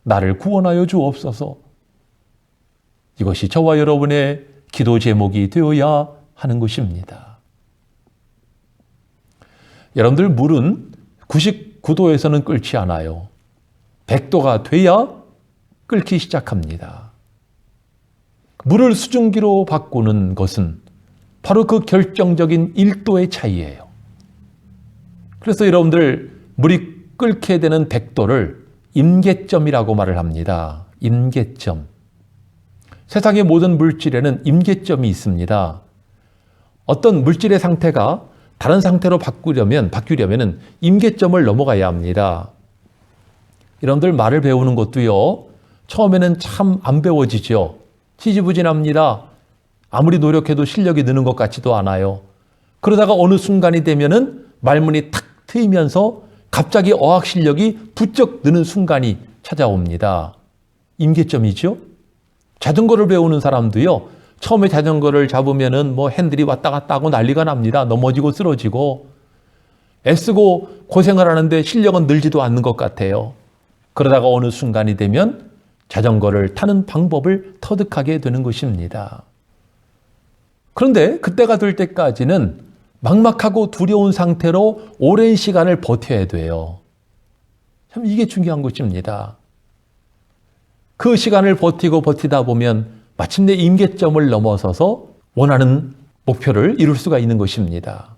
나를 구원하여 주옵소서. 이것이 저와 여러분의 기도 제목이 되어야 하는 것입니다. 여러분들, 물은 99도에서는 끓지 않아요. 100도가 돼야 끓기 시작합니다. 물을 수증기로 바꾸는 것은 바로 그 결정적인 1도의 차이예요. 그래서 여러분들, 물이 끓게 되는 100도를 임계점이라고 말을 합니다. 임계점. 세상의 모든 물질에는 임계점이 있습니다. 어떤 물질의 상태가 다른 상태로 바뀌려면 임계점을 넘어가야 합니다. 여러분들, 말을 배우는 것도요, 처음에는 참 안 배워지죠. 지지부진합니다. 아무리 노력해도 실력이 느는 것 같지도 않아요. 그러다가 어느 순간이 되면은 말문이 탁 트이면서 갑자기 어학 실력이 부쩍 느는 순간이 찾아옵니다. 임계점이죠. 자전거를 배우는 사람도요, 처음에 자전거를 잡으면은 핸들이 왔다 갔다 하고 난리가 납니다. 넘어지고 쓰러지고 애쓰고 고생을 하는데 실력은 늘지도 않는 것 같아요. 그러다가 어느 순간이 되면 자전거를 타는 방법을 터득하게 되는 것입니다. 그런데 그때가 될 때까지는 막막하고 두려운 상태로 오랜 시간을 버텨야 돼요. 참 이게 중요한 것입니다. 그 시간을 버티다 보면 마침내 임계점을 넘어서서 원하는 목표를 이룰 수가 있는 것입니다.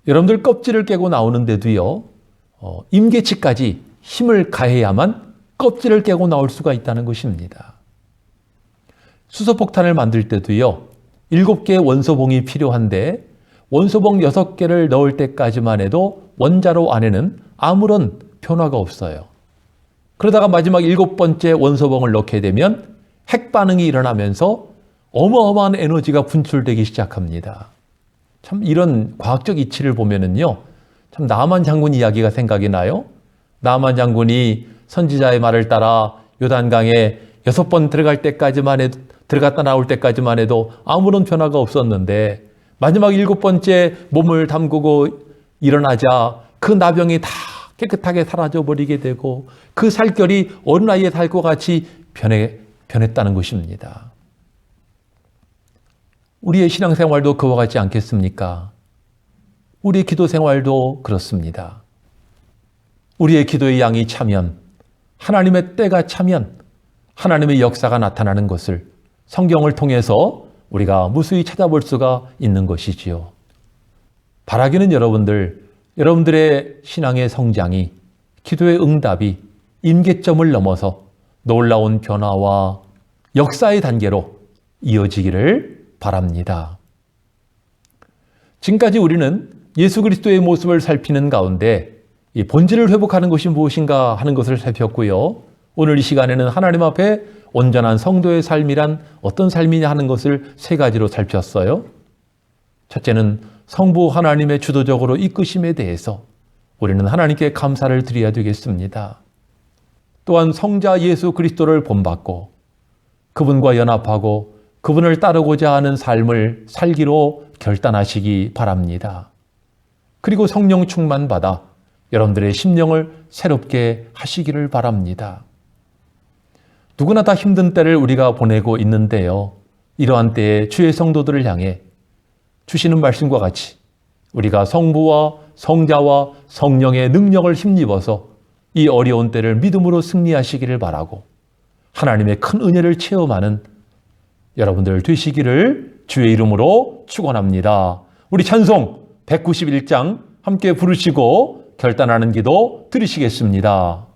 여러분들, 껍질을 깨고 나오는데도요, 임계치까지 힘을 가해야만 껍질을 깨고 나올 수가 있다는 것입니다. 수소폭탄을 만들 때도요, 7개의 원소봉이 필요한데 원소봉 6개를 넣을 때까지만 해도 원자로 안에는 아무런 변화가 없어요. 그러다가 마지막 7번째 원소봉을 넣게 되면 핵반응이 일어나면서 어마어마한 에너지가 분출되기 시작합니다. 참 이런 과학적 이치를 보면은요, 참 나만 장군 이야기가 생각이 나요. 나만 장군이 선지자의 말을 따라 요단강에 6번 들어갔다 나올 때까지만 해도 아무런 변화가 없었는데 마지막 7번째 몸을 담그고 일어나자 그 나병이 다 깨끗하게 사라져 버리게 되고 그 살결이 어린아이의 살과 같이 변했다는 것입니다. 우리의 신앙생활도 그와 같지 않겠습니까? 우리의 기도 생활도 그렇습니다. 우리의 기도의 양이 차면, 하나님의 때가 차면 하나님의 역사가 나타나는 것을 성경을 통해서 우리가 무수히 찾아볼 수가 있는 것이지요. 바라기는 여러분들의 신앙의 성장이, 기도의 응답이 임계점을 넘어서 놀라운 변화와 역사의 단계로 이어지기를 바랍니다. 지금까지 우리는 예수 그리스도의 모습을 살피는 가운데 이 본질을 회복하는 것이 무엇인가 하는 것을 살폈고요. 오늘 이 시간에는 하나님 앞에 온전한 성도의 삶이란 어떤 삶이냐 하는 것을 3가지로 살폈어요. 첫째는 성부 하나님의 주도적으로 이끄심에 대해서 우리는 하나님께 감사를 드려야 되겠습니다. 또한 성자 예수 그리스도를 본받고 그분과 연합하고 그분을 따르고자 하는 삶을 살기로 결단하시기 바랍니다. 그리고 성령 충만받아 여러분들의 심령을 새롭게 하시기를 바랍니다. 누구나 다 힘든 때를 우리가 보내고 있는데요. 이러한 때에 주의 성도들을 향해 주시는 말씀과 같이 우리가 성부와 성자와 성령의 능력을 힘입어서 이 어려운 때를 믿음으로 승리하시기를 바라고 하나님의 큰 은혜를 체험하는 여러분들 되시기를 주의 이름으로 축원합니다. 우리 찬송 191장 함께 부르시고 결단하는 기도 드리시겠습니다.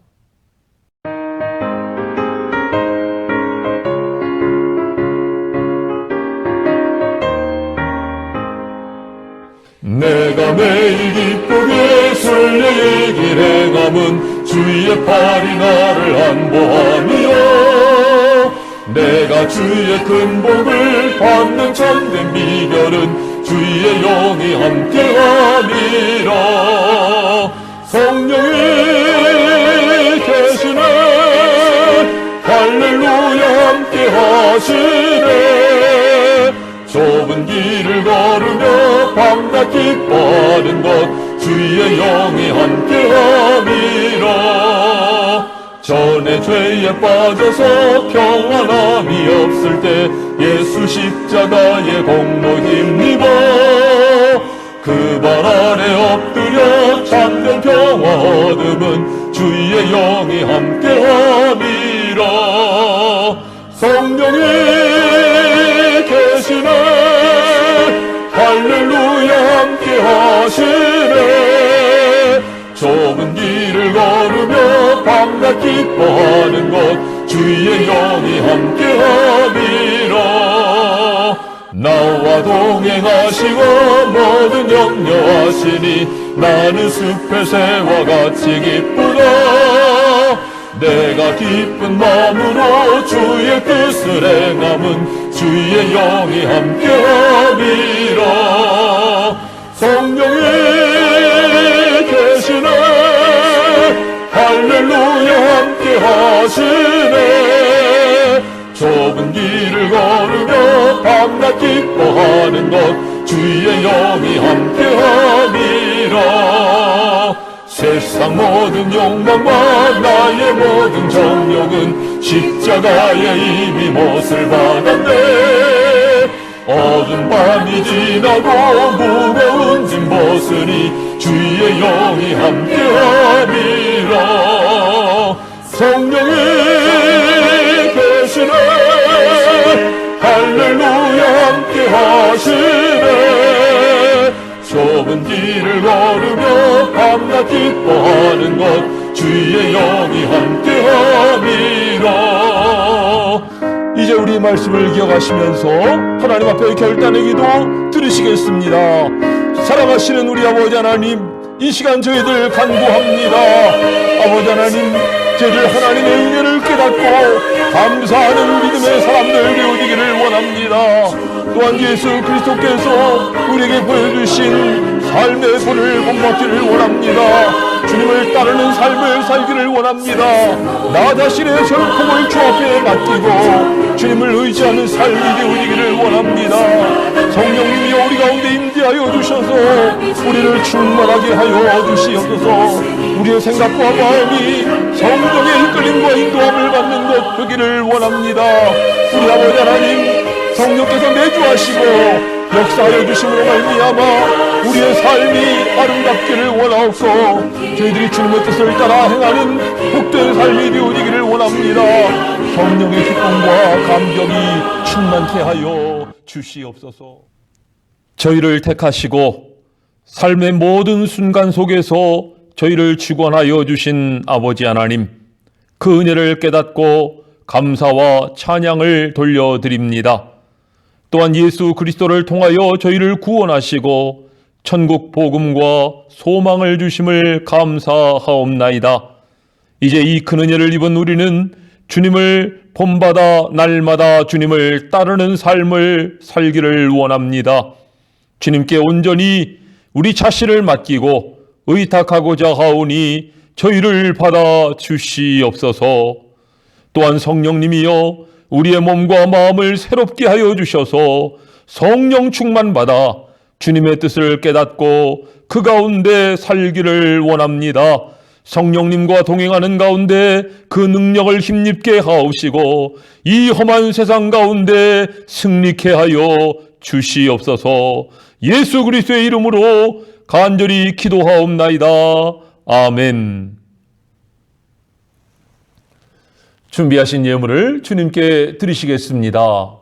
내가 매일 기쁘게 순례의 길 행함은 주의 팔이 나를 안보하며 내가 주의 큰 복을 받는 참된 비결은 주의 영이 함께함이라. 성령이 계시네 할렐루야 함께하시네. 좁은 길을 걸으며 밤낮 기뻐하는 것 주의 영이 함께함이라. 전에 죄에 빠져서 평안함이 없을 때 예수 십자가의 공로 힘입어 그 발 아래 엎드려 참된 평화 얻음은 주의 영이 함께함이라. 성령이 계시네 할렐루야 함께하시네. 좁은 길을 걸으며 밤낮 기뻐하는 것 주의 영이 함께함이라. 나와 동행하시고 모든 염려하시니 나는 숲의 새와 같이 기쁘다. 내가 기쁜 마음으로 주의 뜻을 행함은 주의 영이 함께함이라. 성령이 계시네 할렐루야 함께하시네. 좁은 길을 걸으며 밤낮 기뻐하는 것 주의 영이 함께함이라. 세상 모든 욕망과 나의 모든 정욕은 십자가에 이미 못을 받았네. 어두운 밤이 지나고 무거운 짐 벗으니 주의 영이 함께함이라. 성령이 계시네 할렐루야 함께하시네. 좁은 길을 걸으며 밤낮 기뻐하는 것 주의 영이 함께함이라. 이제 우리 말씀을 기억하시면서 하나님 앞에 결단의 기도 드리시겠습니다. 사랑하시는 우리 아버지 하나님, 이 시간 저희들 간구합니다. 아버지 하나님, 저희들 하나님의 은혜를 깨닫고 감사하는 믿음의 사람들 되어지기를 원합니다. 또한 예수 그리스도께서 우리에게 보여주신 삶의 본을 본받기를 원합니다. 주님을 따르는 삶을 살기를 원합니다. 나 자신의 절품을 주 앞에 맡기고 주님을 의지하는 삶이 되어지기를 원합니다. 성령님이여 우리 가운데 임재하여 주셔서 우리를 충만하게 하여 주시옵소서. 우리의 생각과 마음이 성령의 이끌림과 인도함을 받는 것 되기를 원합니다. 우리 아버지 하나님, 성령께서 내주하시고 역사하여 주심으로 말미암아 우리의 삶이 아름답기를 원하옵고 저희들이 주님의 뜻을 따라 행하는 복된 삶이 되어지기를 원합니다. 성령의 기쁨과 감격이 충만케 하여 주시옵소서. 저희를 택하시고 삶의 모든 순간 속에서 저희를 주관하여 주신 아버지 하나님, 그 은혜를 깨닫고 감사와 찬양을 돌려드립니다. 또한 예수 그리스도를 통하여 저희를 구원하시고 천국 복음과 소망을 주심을 감사하옵나이다. 이제 이 큰 은혜를 입은 우리는 주님을 본받아 날마다 주님을 따르는 삶을 살기를 원합니다. 주님께 온전히 우리 자신을 맡기고 의탁하고자 하오니 저희를 받아 주시옵소서. 또한 성령님이여 우리의 몸과 마음을 새롭게 하여 주셔서 성령 충만받아 주님의 뜻을 깨닫고 그 가운데 살기를 원합니다. 성령님과 동행하는 가운데 그 능력을 힘입게 하옵시고 이 험한 세상 가운데 승리케 하여 주시옵소서. 예수 그리스도의 이름으로 간절히 기도하옵나이다. 아멘. 준비하신 예물을 주님께 드리시겠습니다.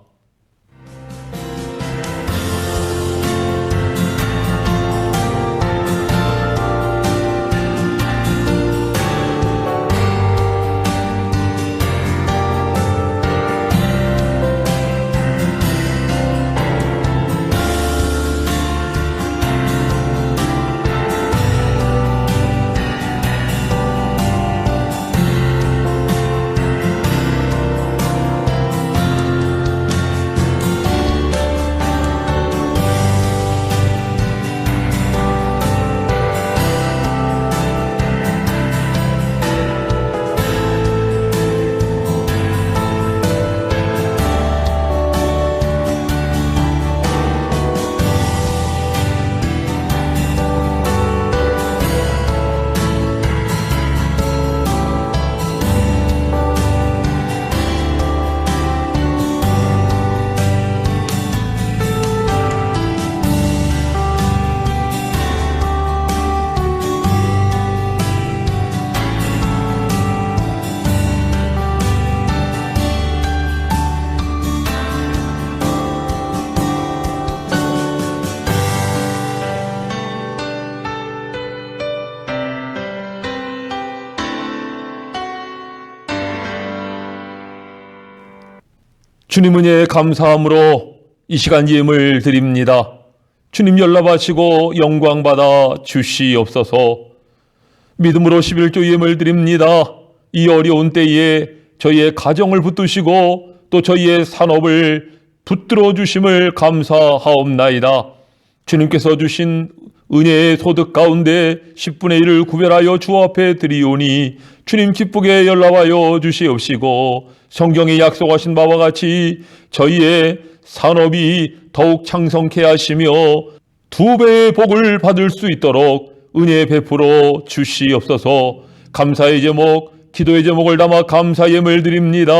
주님 은혜에 감사함으로 이 시간 예물 드립니다. 주님 연락하시고 영광받아 주시옵소서. 믿음으로 11조 예물 드립니다. 이 어려운 때에 저희의 가정을 붙드시고 또 저희의 산업을 붙들어 주심을 감사하옵나이다. 주님께서 주신 은혜의 소득 가운데 10분의 1을 구별하여 주 앞에 드리오니 주님 기쁘게 연락하여 주시옵시고 성경에 약속하신 바와 같이 저희의 산업이 더욱 창성케 하시며 2배의 복을 받을 수 있도록 은혜 베풀어 주시옵소서. 감사의 제목, 기도의 제목을 담아 감사 예물 드립니다.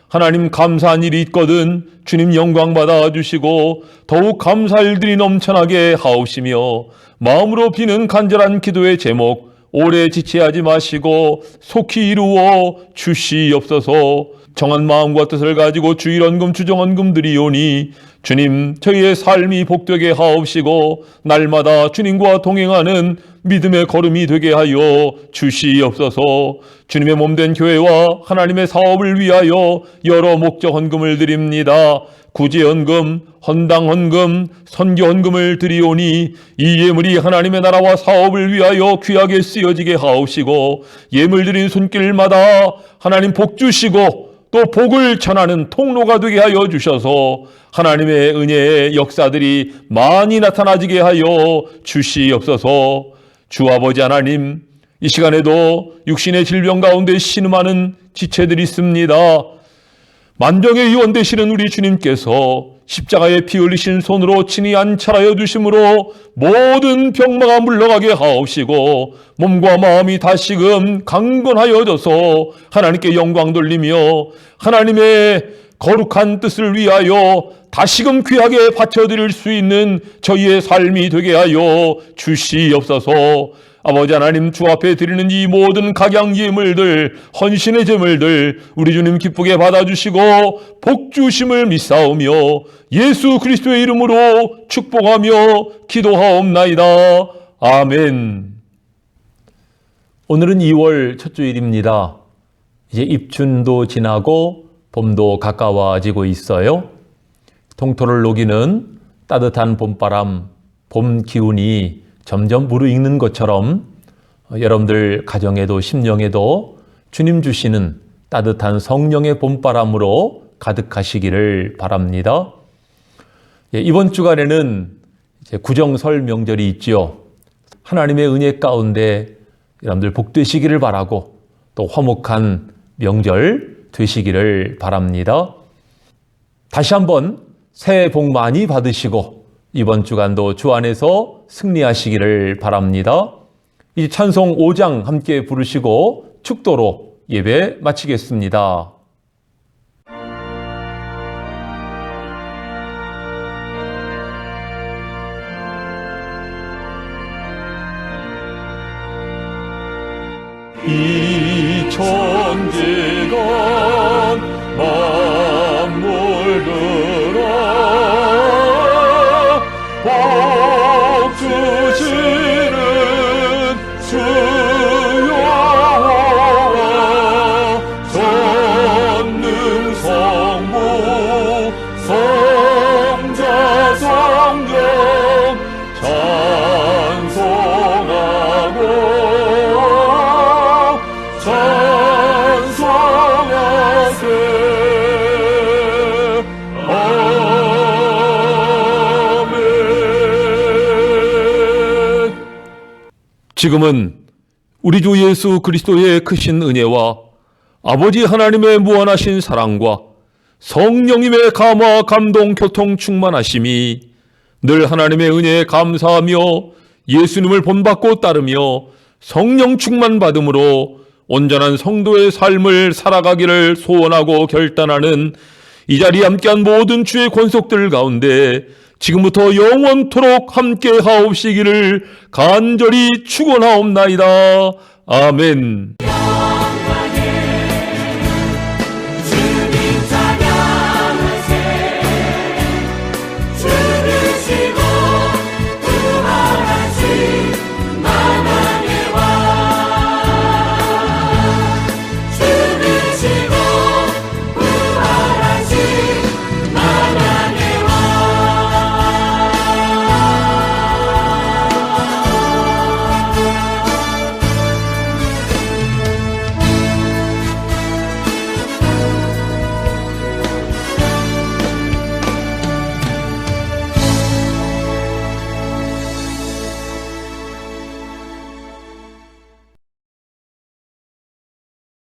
하나님 감사한 일이 있거든 주님 영광 받아 주시고 더욱 감사 일들이 넘쳐나게 하옵시며 마음으로 비는 간절한 기도의 제목 오래 지체하지 마시고 속히 이루어 주시옵소서. 정한 마음과 뜻을 가지고 주일헌금 주정헌금 드리오니 주님 저희의 삶이 복되게 하옵시고 날마다 주님과 동행하는 믿음의 걸음이 되게 하여 주시옵소서. 주님의 몸된 교회와 하나님의 사업을 위하여 여러 목적 헌금을 드립니다. 구제헌금, 헌당헌금, 선교헌금을 드리오니 이 예물이 하나님의 나라와 사업을 위하여 귀하게 쓰여지게 하옵시고 예물 드린 손길마다 하나님 복 주시고 또 복을 전하는 통로가 되게 하여 주셔서 하나님의 은혜의 역사들이 많이 나타나지게 하여 주시옵소서. 주 아버지 하나님, 이 시간에도 육신의 질병 가운데 신음하는 지체들이 있습니다. 만병의 의원 되시는 우리 주님께서 십자가에 피 흘리신 손으로 친히 안찰하여 주심으로 모든 병마가 물러가게 하옵시고 몸과 마음이 다시금 강건하여져서 하나님께 영광 돌리며 하나님의 거룩한 뜻을 위하여 다시금 귀하게 바쳐드릴 수 있는 저희의 삶이 되게 하여 주시옵소서. 아버지 하나님 주 앞에 드리는 이 모든 각양 예물들 헌신의 제물들 우리 주님 기쁘게 받아주시고 복 주심을 믿사오며 예수 그리스도의 이름으로 축복하며 기도하옵나이다. 아멘. 오늘은 2월 첫 주일입니다. 이제 입춘도 지나고 봄도 가까워지고 있어요. 통토를 녹이는 따뜻한 봄바람, 봄 기운이 점점 무르익는 것처럼 여러분들 가정에도 심령에도 주님 주시는 따뜻한 성령의 봄바람으로 가득하시기를 바랍니다. 이번 주간에는 이제 구정설 명절이 있죠. 하나님의 은혜 가운데 여러분들 복되시기를 바라고 또 화목한 명절 되시기를 바랍니다. 다시 한번 새해 복 많이 받으시고 이번 주간도 주 안에서 승리하시기를 바랍니다. 이 찬송 5장 함께 부르시고 축도로 예배 마치겠습니다. 이 천지가 만물 들어 복 주시는 주 여호와 전능 성부 성자 성령 찬송하고 지금은 우리 주 예수 그리스도의 크신 은혜와 아버지 하나님의 무한하신 사랑과 성령님의 감화 감동 교통 충만하심이 늘 하나님의 은혜에 감사하며 예수님을 본받고 따르며 성령 충만 받음으로 온전한 성도의 삶을 살아가기를 소원하고 결단하는 이 자리에 함께한 모든 주의 권속들 가운데 지금부터 영원토록 함께 하옵시기를 간절히 축원하옵나이다. 아멘.